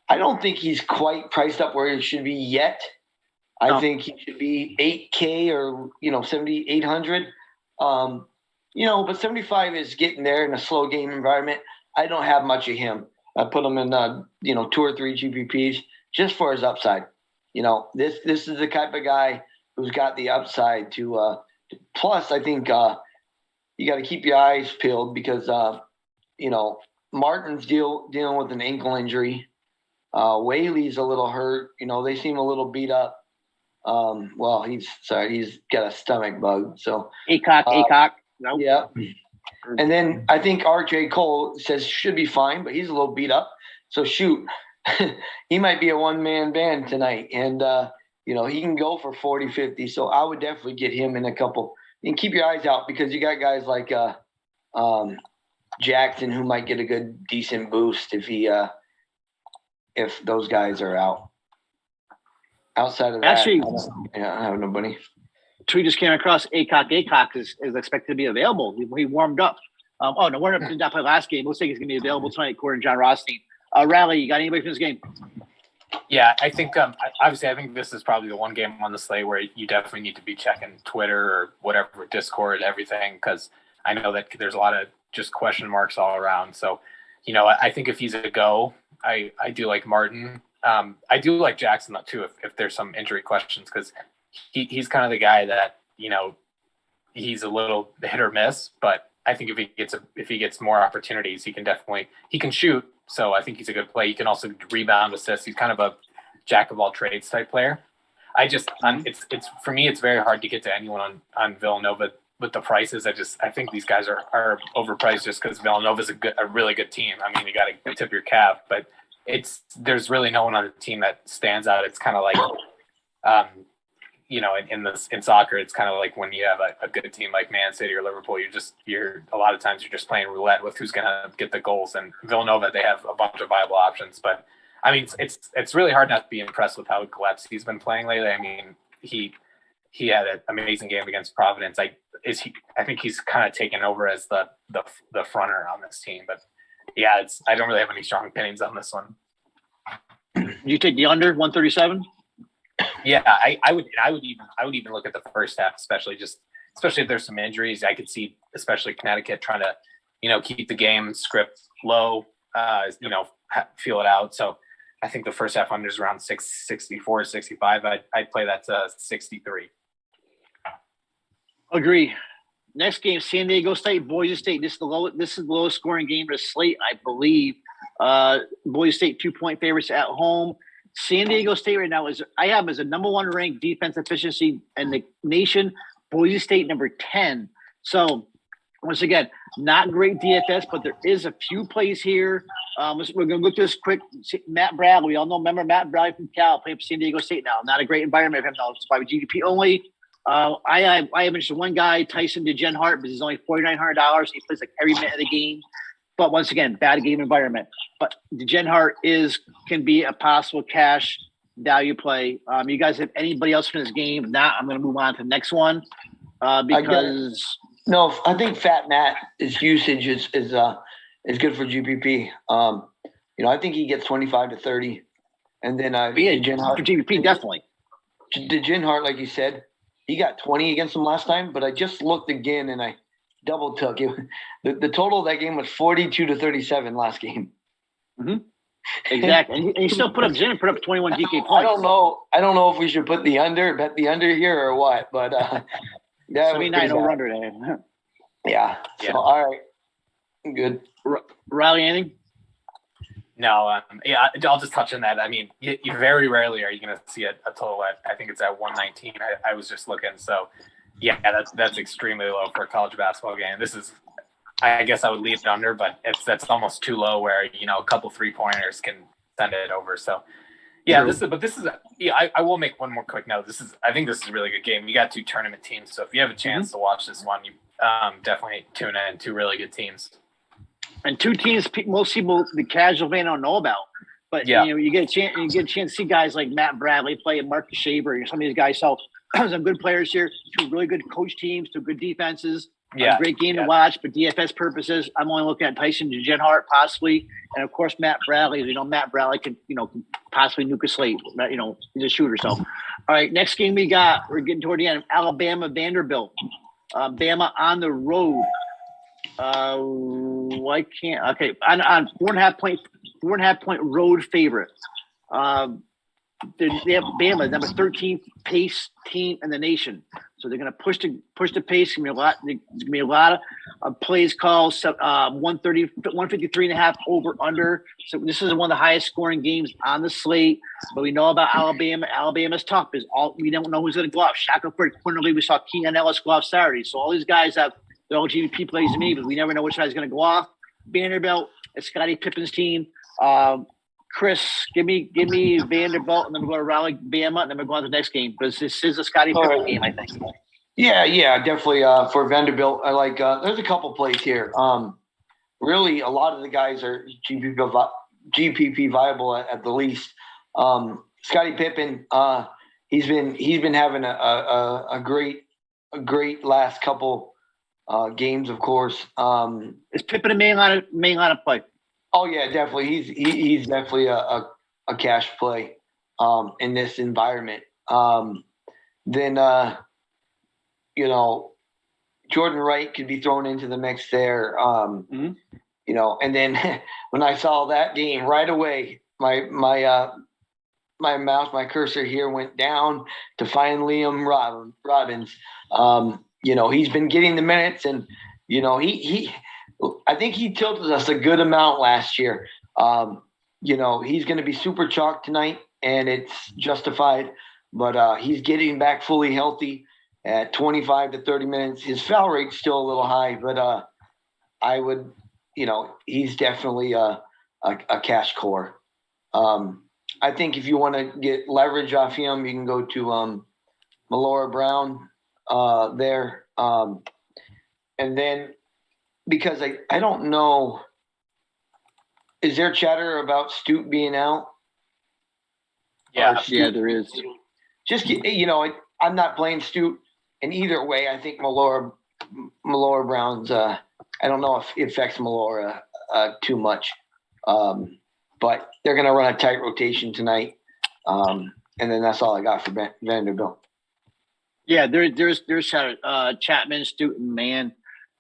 I don't think he's quite priced up where he should be yet. I think he should be 8K or 7,800. But 75 is getting there in a slow game environment. I don't have much of him. I put him in 2 or 3 GPPs just for his upside. This is the type of guy who's got the upside to. Plus, I think you got to keep your eyes peeled because Martin's dealing with an ankle injury. Whaley's a little hurt. They seem a little beat up. He's got a stomach bug. So ACOC. Nope. Yeah. And then I think RJ Cole says should be fine, but he's a little beat up. So shoot, he might be a one-man band tonight. And, he can go for 40, 50. So I would definitely get him in a couple. And keep your eyes out because you got guys like Jackson who might get a good, decent boost if those guys are out. Outside of that, actually, I don't have nobody. Tweet just came across ACOC is expected to be available. He warmed up. Warmed up did not play last game. Looks like he's going to be available tonight, according to John Rothstein. Rally, you got anybody from this game? Yeah, I think obviously I think this is probably the one game on the slate where you definitely need to be checking Twitter or whatever, Discord, everything, because I know that there's a lot of just question marks all around. So, I think if he's a go, I do like Martin. I do like Jackson too if there's some injury questions, because he's kind of the guy that he's a little hit or miss, but I think if he gets more opportunities, he can shoot. So I think he's a good play. He can also rebound, assist. He's kind of a jack of all trades type player. It's for me, it's very hard to get to anyone on Villanova with the prices. I think these guys are overpriced just because Villanova's a really good team. I mean, you got to tip your cap, but there's really no one on the team that stands out. It's kind of like, in soccer, it's kind of like when you have a good team like Man City or Liverpool, you're a lot of times you're just playing roulette with who's going to get the goals. And Villanova, they have a bunch of viable options, but I mean, it's really hard not to be impressed with how Gillespie's been playing lately. I mean, he had an amazing game against Providence. I think he's kind of taken over as the fronter on this team, but yeah, I don't really have any strong opinions on this one. You take the under 137? Yeah, I would even look at the first half, especially if there's some injuries. I could see, especially Connecticut trying to, keep the game script low, feel it out. So I think the first half under is around 664, 65. I'd play that to 63. Agree. Next game, San Diego State, Boise State. This is the lowest scoring game of the slate, I believe. Boise State 2-point favorites at home. San Diego State right now I have as a number one ranked defense efficiency in the nation. Boise State number 10. So once again, not great DFS, but there is a few plays here. We're going to look at this quick. Matt Bradley, we all remember Matt Bradley from Cal playing for San Diego State now. Not a great environment for him now. It's by GDP only. I have mentioned one guy, Tyson DeGenhart, but he's only $4,900. He plays like every minute of the game. But once again, bad game environment. But DeGenhart can be a possible cash value play. You guys have anybody else from this game? If not, I'm going to move on to the next one because I think Fat Matt's usage is good for GPP. I think he gets 25 to 30, and then DeGenhart for GPP definitely. DeGenhart, like you said, he got 20 against him last time, but I just looked again and I double took it. The total of that game was 42 to 37 last game. Mm-hmm. Exactly. And he still put up 21 DK points. I don't know if we should bet the under here or what, but that 79 over under there. Yeah. So, all right. Good. Riley, anything? No, I'll just touch on that. I mean, you very rarely are you going to see a total I think it's at 119. I was just looking. So, yeah, that's extremely low for a college basketball game. This is, I guess I would leave it under, but that's almost too low where, a couple 3-pointers can send it over. So, yeah, I will make one more quick note. I think this is a really good game. You got two tournament teams. So if you have a chance to watch this one, you definitely tune in. Two really good teams. And two teams most people, the casual fan, don't know about. But you get a chance to see guys like Matt Bradley play and Marcus Shaver, some of these guys. So some good players here, two really good coach teams, two good defenses. A great game to watch, but DFS purposes, I'm only looking at Tyson DeGenhart possibly, and of course Matt Bradley. Matt Bradley can possibly nuke a slate. He's a shooter. So, all right, next game we're getting toward the end. Alabama Vanderbilt. Bama on the road. Why can't? Okay, on 4.5 point road favorite. They have Bama, number 13th pace team in the nation. So they're going to push the pace. There's going to be a lot of plays called. 153.5 over under. So this is one of the highest scoring games on the slate. But we know about Alabama. Alabama's tough. We don't know who's going to go off. Shackelford, Quinterly. We saw Keenan Ellis go off Saturday. So all these guys they're all GDP plays to me, but we never know which guy's going to go off. Vanderbilt, it's Scottie Pippen's team. Chris, give me Vanderbilt, and then we'll go to Raleigh, Bama, and then we'll go on to the next game because this is a Scottie Pippen game, I think. Yeah, definitely. For Vanderbilt, I like. There's a couple plays here. Really, a lot of the guys are GPP viable at the least. Scottie Pippen, he's been having a great last couple games, of course. Is Pippen a main line of play? Oh yeah, definitely. He's definitely a cash play. in this environment. Then Jordan Wright could be thrown into the mix there. And then when I saw that game right away, my cursor here went down to find Liam Robbins. He's been getting the minutes, and I think he tilted us a good amount last year. He's going to be super chalked tonight, and it's justified. But he's getting back fully healthy at 25 to 30 minutes. His foul rate's still a little high, but I would, he's definitely a cash core. I think if you want to get leverage off him, you can go to Melora Brown there. And then because I don't know, is there chatter about Stute being out? Yeah, there is. Just, I'm not playing Stute. And either way, I think Melora Brown's, I don't know if it affects Melora too much. But they're going to run a tight rotation tonight. And then that's all I got for Vanderbilt. Yeah, there's Chapman, Stute, and Mann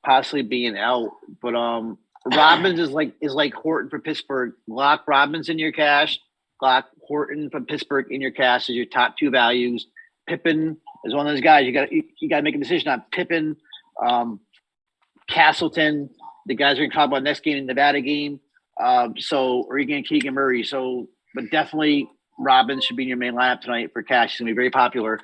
possibly being out. But Robbins is like Horton for Pittsburgh. Lock Robbins in your cash. Lock Horton from Pittsburgh in your cash as your top two values. Pippen is one of those guys. You got to make a decision on Pippen, Castleton. The guys we're going to talk about next game, in the Nevada game. Or you getting Keegan Murray. But definitely Robbins should be in your main lineup tonight for cash. He's going to be very popular.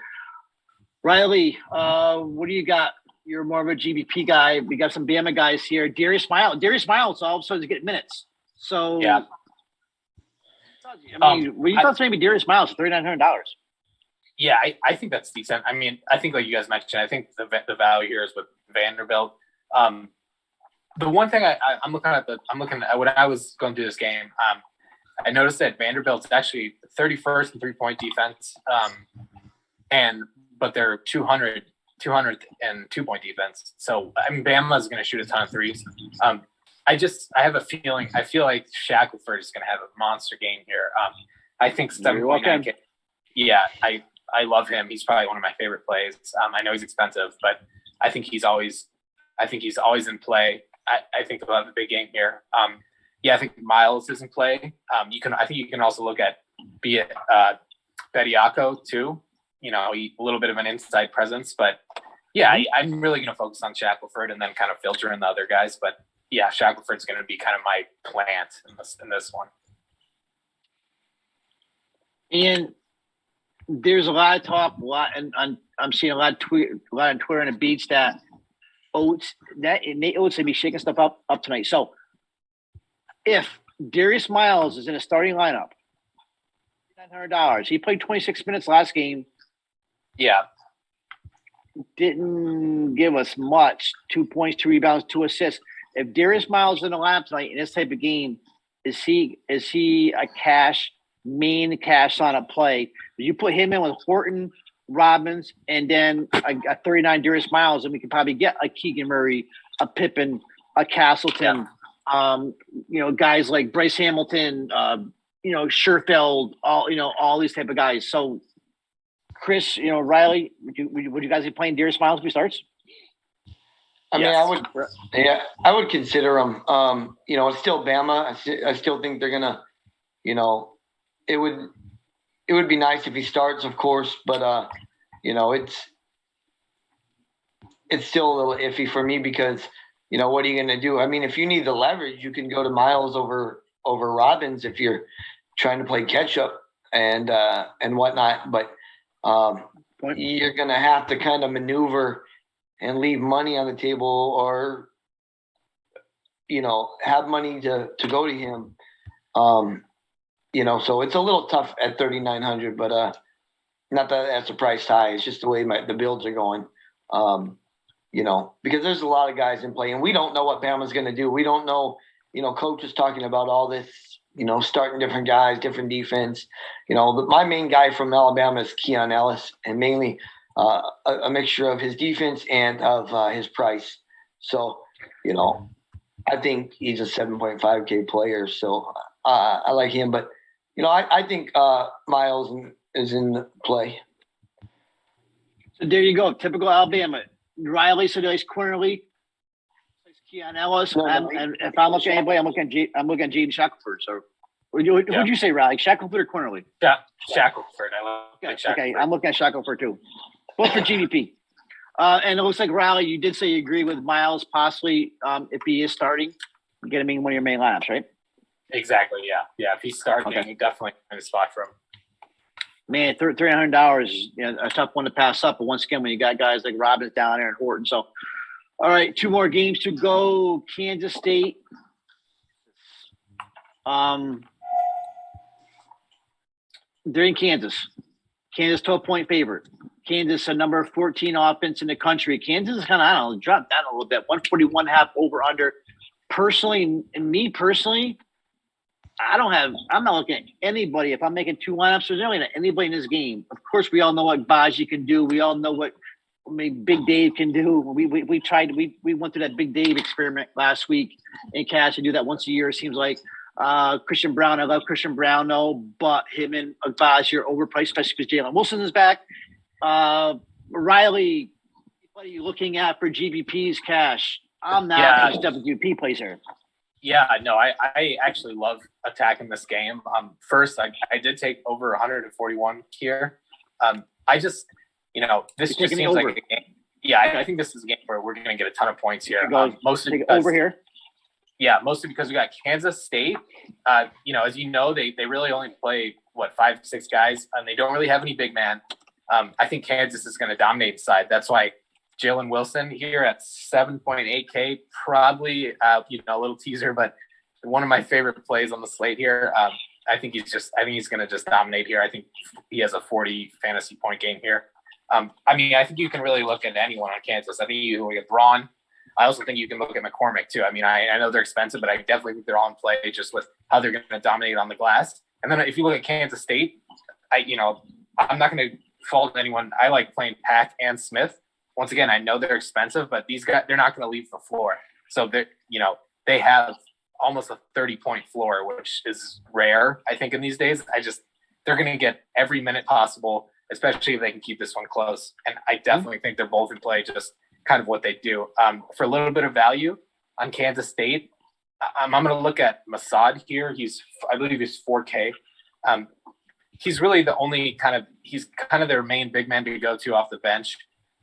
Riley, what do you got? You're more of a GBP guy. We got some Bama guys here. Darius Miles all of a sudden is getting minutes. So, yeah. I mean, what do you thought maybe Darius Miles, $3,900? Yeah, I think that's decent. I mean, I think like you guys mentioned, I think the value here is with Vanderbilt. The one thing I'm looking at when I was going through this game, I noticed that Vanderbilt's actually 31st in 3-point defense, but they're 200th in 2-point defense. So I mean, Bama's going to shoot a ton of threes. I have a feeling. I feel like Shackelford is going to have a monster game here. I think 7.9K. Yeah, I love him. He's probably one of my favorite plays. I know he's expensive, but I think he's always in play. I think they'll have a big game here. I think Miles is in play. I think you can also look at Bediako too. A little bit of an inside presence, but yeah, I'm really going to focus on Shackelford and then kind of filter in the other guys. But yeah, Shackelford's going to be kind of my plant in this one. And there's a lot of talk, and I'm seeing a lot on Twitter and the beats that Nate Oates will be shaking stuff up tonight. So if Darius Miles is in a starting lineup, $900, he played 26 minutes last game. Yeah. Didn't give us much. 2 points, 2 rebounds, 2 assists. If Darius Miles is in the lineup tonight in this type of game, is he a main cash lineup play? You put him in with Horton, Robbins, and then a 39 Darius Miles, and we could probably get a Keegan Murray, a Pippen, a Castleton, guys like Bryce Hamilton, Scherfeld, all these type of guys. So, Chris, Riley, would you guys be playing Darius Miles if he starts? I mean, I would consider him. It's still Bama. I still think they're gonna, it would be nice if he starts, of course, but it's still a little iffy for me because what are you gonna do? I mean, if you need the leverage, you can go to Miles over Robbins if you're trying to play catch up and whatnot, but you're gonna have to kind of maneuver and leave money on the table or, have money to go to him. So it's a little tough at 3,900, but not that that's a price high. It's just the way the builds are going, because there's a lot of guys in play and we don't know what Bama's going to do. We don't know, coach is talking about all this, starting different guys, different defense, but my main guy from Alabama is Keon Ellis and mainly a mixture of his defense and of his price. So, I think he's a 7.5K player. So I like him, but I think Miles is in play. So there you go. Typical Alabama. Riley Sedace Cornerly. Keon Ellis. And if I'm looking at anybody, I'm looking at Jaden Shackelford. So who'd you say, Riley? Shackelford or Cornerly? Shackelford. I love Shackelford. Okay, I'm looking at Shackelford too. Both for GDP. And it looks like, Riley, you did say you agree with Miles possibly if he is starting, get him in one of your main lineups, right? Exactly, yeah. Yeah, if he's starting, he definitely find a spot for him. Man, $300 is a tough one to pass up. But once again, when you got guys like Robbins down there and Horton. So, all right, 2 more games to go. Kansas State. They're in Kansas. Kansas 12-point favorite. Kansas, a number 14 offense in the country. Kansas is kind of, dropped down a little bit. 141.5 over under. Personally, I'm not looking at anybody. If I'm making 2 lineups, there's really not anybody in this game. Of course, we all know what Baji can do. We all know what Big Dave can do. We went through that Big Dave experiment last week in cash. I do that once a year, it seems like. Christian Brown, I love Christian Brown, but him and Baji are overpriced, especially because Jalen Wilson is back. Riley, what are you looking at for GBP's cash? I'm not WP plays here. Yeah, no, I actually love attacking this game. First, I did take over 141 here. I just, this just seems like a game. Yeah, I think this is a game where we're going to get a ton of points here. Mostly because, over here. Yeah, mostly because we got Kansas State. As you know, they really only play 5-6 guys, and they don't really have any big man. I think Kansas is going to dominate inside. That's why Jalen Wilson here at 7.8K, probably, a little teaser, but one of my favorite plays on the slate here. I think he's going to just dominate here. I think he has a 40 fantasy point game here. I think you can really look at anyone on Kansas. I think you can look at Braun. I also think you can look at McCormick too. I know they're expensive, but I definitely think they're all in play just with how they're going to dominate on the glass. And then if you look at Kansas State, I'm not going to fault anyone. I like playing Pack and Smith. Once again, I know they're expensive, but these guys, they're not going to leave the floor. So they have almost a 30-point floor, which is rare, I think, in these days. They're going to get every minute possible, especially if they can keep this one close. And I definitely think they're both in play, just kind of what they do. For a little bit of value on Kansas State, I'm going to look at Masad here. I believe he's 4K. He's really the only he's kind of their main big man to go to off the bench.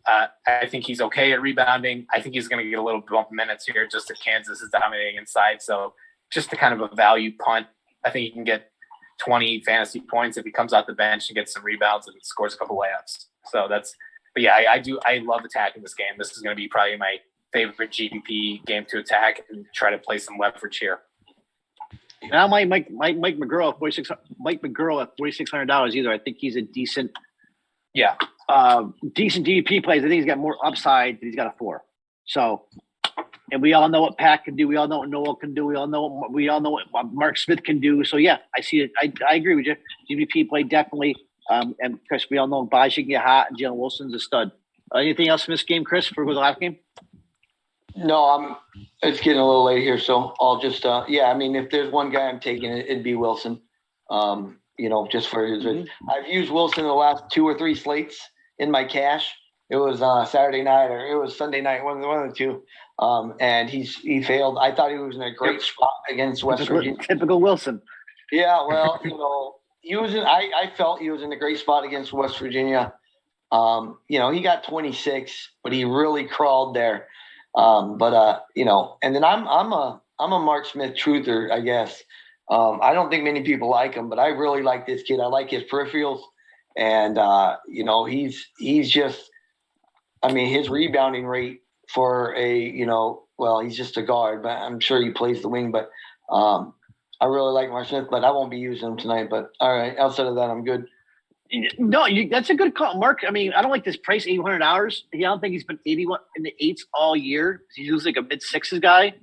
I think he's okay at rebounding. I think he's going to get a little bump minutes here just if Kansas is dominating inside. So just a kind of a value punt. I think he can get 20 fantasy points if he comes out the bench and gets some rebounds and scores a couple layups. So I love attacking this game. This is going to be probably my favorite GBP game to attack and try to play some leverage here. Now, Mike McGurl at $4,600 either. I think he's a decent GDP plays. I think he's got more upside. He's got a 4. So, and we all know what Pat can do. We all know what Noel can do. We all know what Mark Smith can do. So yeah, I see it. I agree with you. GDP play definitely. And Chris, we all know Baji can get hot, and Jalen Wilson's a stud. Anything else in this game, Chris, for the last game? No, it's getting a little late here, so I'll just if there's one guy I'm taking, it'd be Wilson. Just for his. I've used Wilson the last 2 or 3 slates in my cash. It was Saturday night or it was Sunday night, one of the two. And he failed. I thought he was in a great spot against West Virginia. Typical Wilson. Yeah, well, I felt he was in a great spot against West Virginia. He got 26, but he really crawled there. And then I'm a Mark Smith truther, I guess. I don't think many people like him, but I really like this kid. I like his peripherals, and he's just. His rebounding rate for he's just a guard, but I'm sure he plays the wing. But I really like Mark Smith, but I won't be using him tonight. But all right, outside of that, I'm good. No, that's a good call, Mark. I don't like this price, $800. I don't think he's been 81 in the 8s all year. He's usually like a mid-6s guy.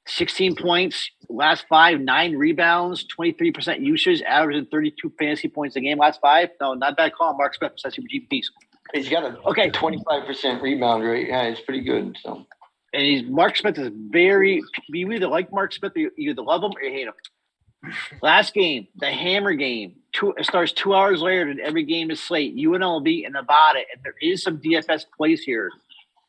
16 points, last 5, 9 rebounds, 23% usage, averaging 32 fantasy points a game last 5. No, not bad call, Mark Smith, especially for GPPs. He's got a 25% rebound rate. Yeah, it's pretty good. So, and Mark Smith is very. You either like Mark Smith or you either love him or you hate him. Last game, the Hammer game. It starts 2 hours later than every game is slate. UNLV and Nevada, and there is some DFS plays here.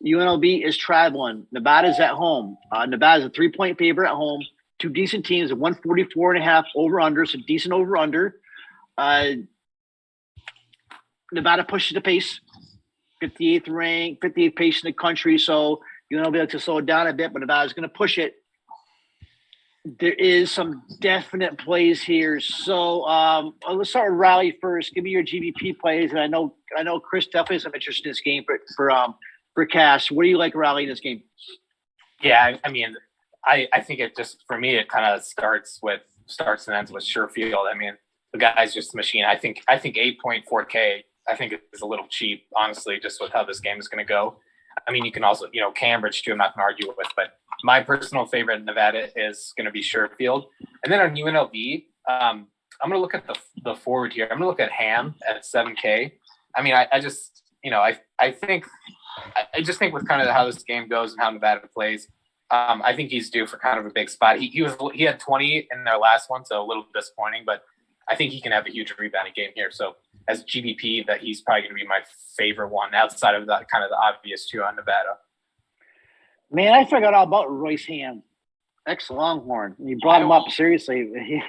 UNLV is traveling. Nevada's at home. Nevada's a 3-point favorite at home. Two decent teams, 144.5 over-under, so decent over-under. Nevada pushes the pace. 58th rank, 58th pace in the country, so UNLV likes to slow it down a bit, but Nevada's going to push it. There is some definite plays here. So let's start with Raleigh first. Give me your GBP plays, and I know Chris definitely has some interest in this game for cash. What do you like Raleigh in this game? Yeah, I mean, I think it just, for me, it kind of starts and ends with Sherfield. I mean, the guy's just a machine. I think 8.4K. I think it's a little cheap, honestly, just with how this game is going to go. I mean, you can also, Cambridge too, I'm not going to argue with, but my personal favorite in Nevada is going to be Sherfield. And then on UNLV, I'm going to look at the forward here. I'm going to look at Ham at 7K. I mean, I just think with kind of how this game goes and how Nevada plays, I think he's due for kind of a big spot. He had 20 in their last one, so a little disappointing, but I think he can have a huge rebounding game here. So as GBP, that he's probably going to be my favorite one outside of that kind of the obvious two on Nevada. Man, I forgot all about Royce Ham, ex-Longhorn. You brought him up seriously.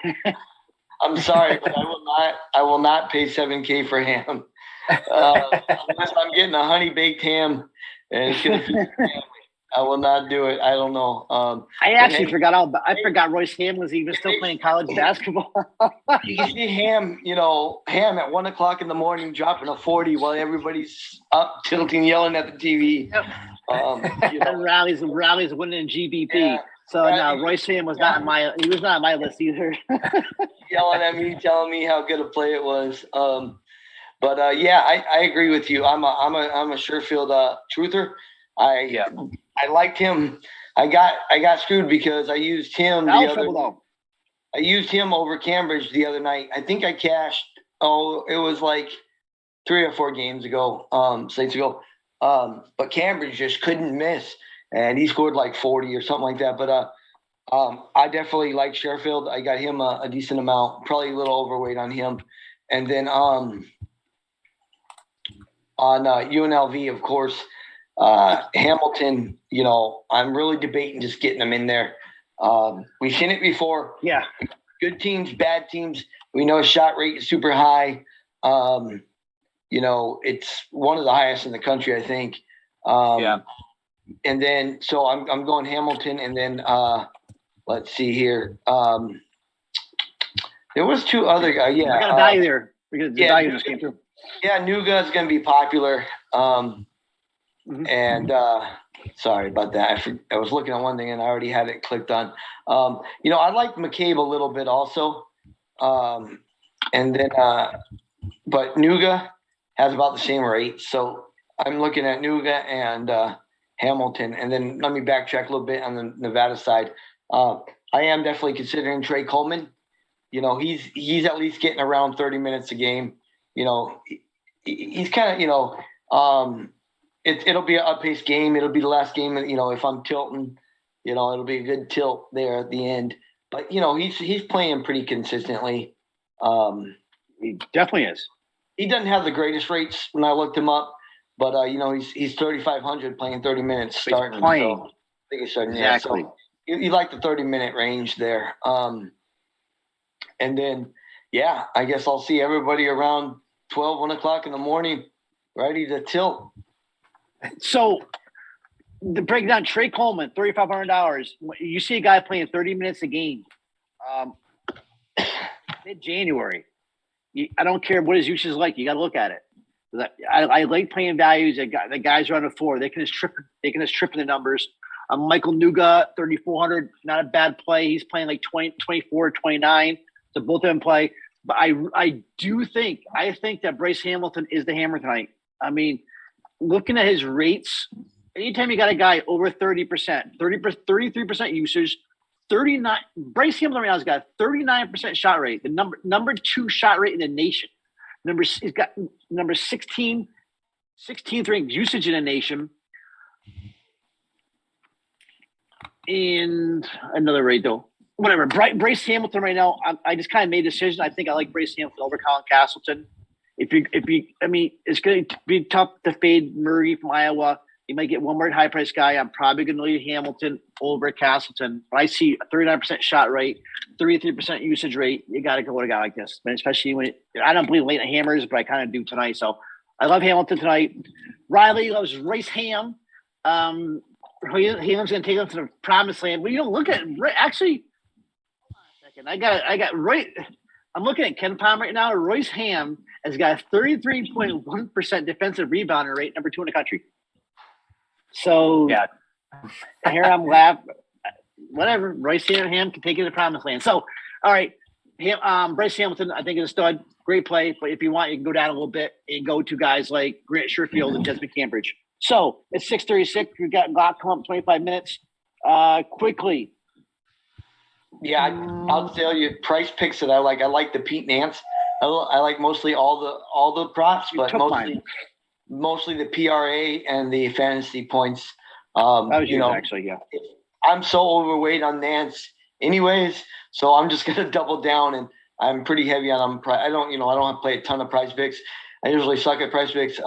I'm sorry, but I will not pay 7K for ham. Unless I'm getting a honey baked ham and it's gonna feed the family. I will not do it. I don't know. I actually forgot Royce Ham was even still playing college basketball. You see Ham at 1 o'clock in the morning dropping a 40 while everybody's up tilting, yelling at the TV. Yep. Rallies winning in GBP. Yeah, so no, Royce Ham was not on my list either. Yelling at me, telling me how good a play it was. But I agree with you. I'm a Sherfield truther. I liked him. I got screwed because I used him I used him over Cambridge the other night. I think I cashed. It was like 3 or 4 games ago, slates ago. But Cambridge just couldn't miss, and he scored like 40 or something like that. But I definitely like Sherfield. I got him a decent amount, probably a little overweight on him. And then on UNLV, of course, Hamilton. I'm really debating just getting him in there. We've seen it before. Yeah, good teams, bad teams. We know his shot rate is super high. It's one of the highest in the country, I think. And then, so I'm going Hamilton, and then let's see here. There was 2 other guys. Yeah, I got a value there. Value just came through. Yeah, Nuga is going to be popular. And sorry about that. I was looking at one thing and I already had it clicked on. I like McCabe a little bit also. And then, but Nuga has about the same rate. So I'm looking at Nuga and Hamilton. And then let me backtrack a little bit on the Nevada side. I am definitely considering Trey Coleman. He's at least getting around 30 minutes a game. He's kind of, it'll be an up-paced game. It'll be the last game. If I'm tilting, it'll be a good tilt there at the end. But he's playing pretty consistently. He definitely is. He doesn't have the greatest rates when I looked him up, but he's 3,500 playing 30 minutes starting. He's playing. So I think he's starting. Exactly. Yeah, so you like the 30-minute range there. And then, I guess I'll see everybody around 1 o'clock in the morning, ready to tilt. So, to break down Trey Coleman, $3,500. You see a guy playing 30 minutes a game, mid-January. I don't care what his usage is like. You got to look at it. I like playing values. The guys are on the floor. They can just trip in the numbers. Michael Nuga, 3,400, not a bad play. He's playing like 20, 24, 29. So both of them play. But I think that Bryce Hamilton is the hammer tonight. I mean, looking at his rates, anytime you got a guy over 30%, 33% usage, 39. Bryce Hamilton right now has got a 39% shot rate, the number 2 shot rate in the nation. He's got number 16th ranked usage in the nation. And another rate though. whatever. Bryce Hamilton right now. I just kind of made a decision. I think I like Bryce Hamilton over Colin Castleton. I mean, it's going to be tough to fade Murray from Iowa. You might get one more high price guy. I'm probably going to leave Hamilton over Castleton. But I see a 39% shot rate, 33% usage rate. You got to go with a guy like this, man, especially when I don't believe late in hammers, but I kind of do tonight. So I love Hamilton tonight. Riley loves Race Ham. Ham's going to take him to the promised land. Well, you don't look at actually. Hold on a second. I got right. I'm looking at Ken Palm right now. Royce Ham has got a 33.1% defensive rebounder rate, number 2 in the country. So Yeah. here I'm laughing. Whatever. Royce Ham can take it to the promised land. So, all right. Bryce Hamilton, I think, is a stud. Great play. But if you want, you can go down a little bit and go to guys like Grant Sherfield and Desmond Cambridge. So it's 6:36. We've got Glock come up 25 minutes. Quickly. Yeah, I'll tell you, price picks that I like. I like the Pete Nance. I like mostly all the props, but mostly the PRA and the fantasy points. That was actually, yeah. I'm so overweight on Nance, anyways, so I'm just gonna double down, and I'm pretty heavy on him. I don't play a ton of price picks. I usually suck at price picks.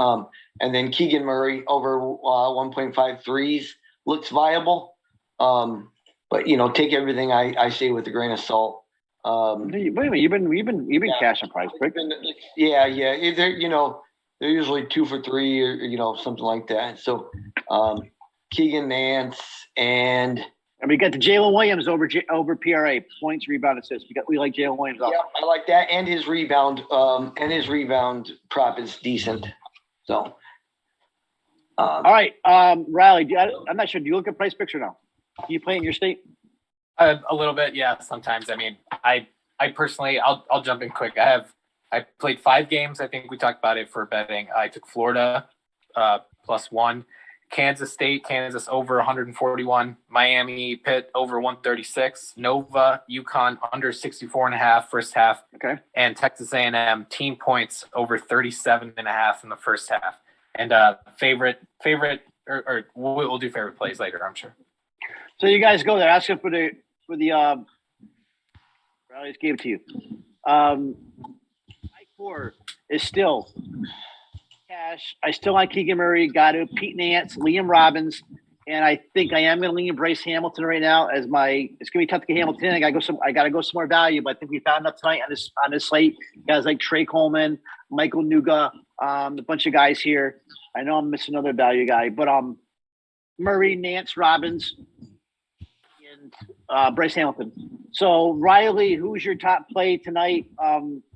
And then Keegan Murray over 1.5 threes looks viable. But take everything I say with a grain of salt. Wait a minute, you've been cashing price picks. Yeah. They're usually 2 for 3 or something like that. So Keegan Nance and we got the Jalen Williams over PRA points, rebound, assists. We like Jalen Williams. Also. Yeah, I like that, and his rebound prop is decent. So. All right, Riley. I'm not sure. Do you look at price picks or no? Do you play in your state? A little bit, yeah. Sometimes. I mean, I personally, I'll jump in quick. I played 5 games. I think we talked about it for betting. I took Florida +1, Kansas State, Kansas over 141, Miami, Pitt over 136, Nova, Uconn under 64.5 first half. Okay. And Texas A&M team points over 37.5 in the first half. And favorite, or we'll do favorite plays later, I'm sure. So you guys go there. Ask him for the I just gave it to you. My core is still cash. I still like Keegan Murray, Pete Nance, Liam Robbins, and I think I am going to lean Bryce Hamilton right now as my. It's going to be tough to get Hamilton. I got to go some more value, but I think we found enough tonight on this slate. Guys like Trey Coleman, Michael Nuga, a bunch of guys here. I know I'm missing another value guy, but Murray, Nance, Robbins, and Bryce Hamilton. So Riley, who's your top play tonight?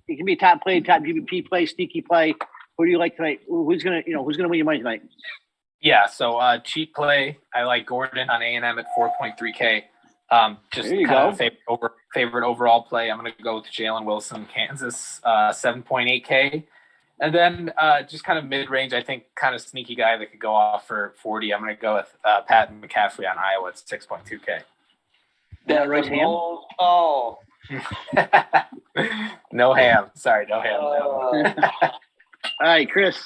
It can be top play, top GBP play, sneaky play. Who do you like tonight? Who's gonna win your money tonight? Yeah, so cheap play. I like Gordon on A&M at 4.3K. Just kind of favorite overall play. I'm going to go with Jalen Wilson, Kansas, 7.8K. And then just kind of mid-range, I think kind of sneaky guy that could go off for 40. I'm going to go with Pat McCaffrey on Iowa at 6.2K. That right Ham? Oh. No ham. Sorry, no ham. All right, Chris.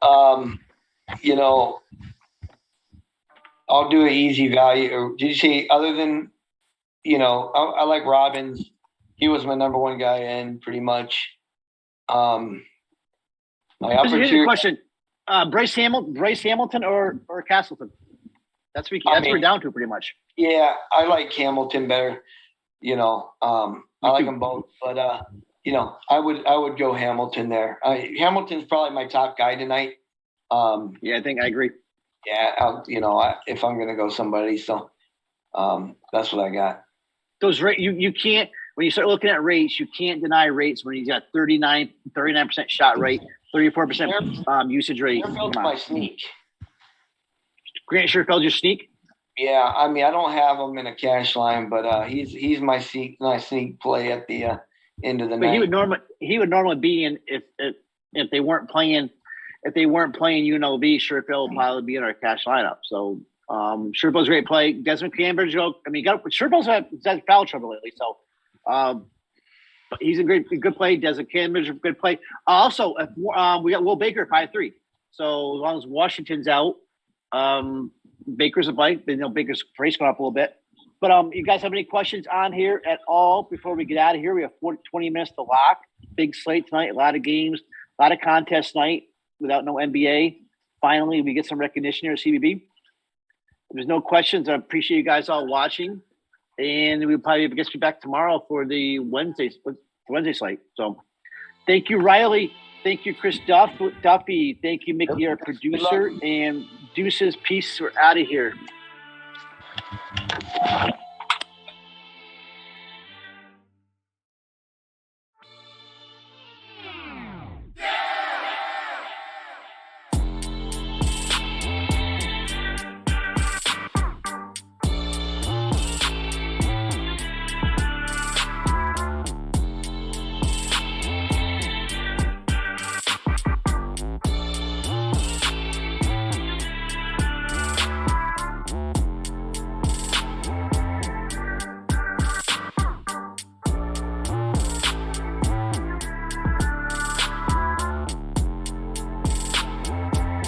I'll do an easy value. Or did you say other than, I like Robbins. He was my number 1 guy in pretty much. My Here's the question: Bryce Hamilton, or Castleton? That's what we're down to pretty much. Yeah, I like Hamilton better. I like them both, but I would go Hamilton there. Hamilton's probably my top guy tonight. Yeah, I think I agree. Yeah, if I'm gonna go somebody, so that's what I got. Those rates, you can't. When you start looking at rates, you can't deny rates when he's got 39% shot rate, 34% usage rate. Sherfield's my sneak. Grant Sherfield's your sneak? Yeah, I mean, I don't have him in a cash line, but he's my sneak play at the end of the night. He would normally be in if they weren't playing UNLV. Sherfield would probably be in our cash lineup. So Sherfield's a great play. Desmond Cambridge, Sherfield's had foul trouble lately, so. But he's a good play. Desmond Cambridge, a good play. Also, we got Will Baker 5-3. So as long as Washington's out, Baker's a play. Baker's price going up a little bit. But you guys have any questions on here at all before we get out of here? We have 20 minutes to lock. Big slate tonight, a lot of games, a lot of contests tonight without no NBA. Finally, we get some recognition here at CBB. If there's no questions, I appreciate you guys all watching. And we'll probably be back tomorrow for the Wednesday slate. So thank you, Riley. Thank you, Chris Duffy. Thank you, Mickey, our producer. And Deuces, peace. We're out of here.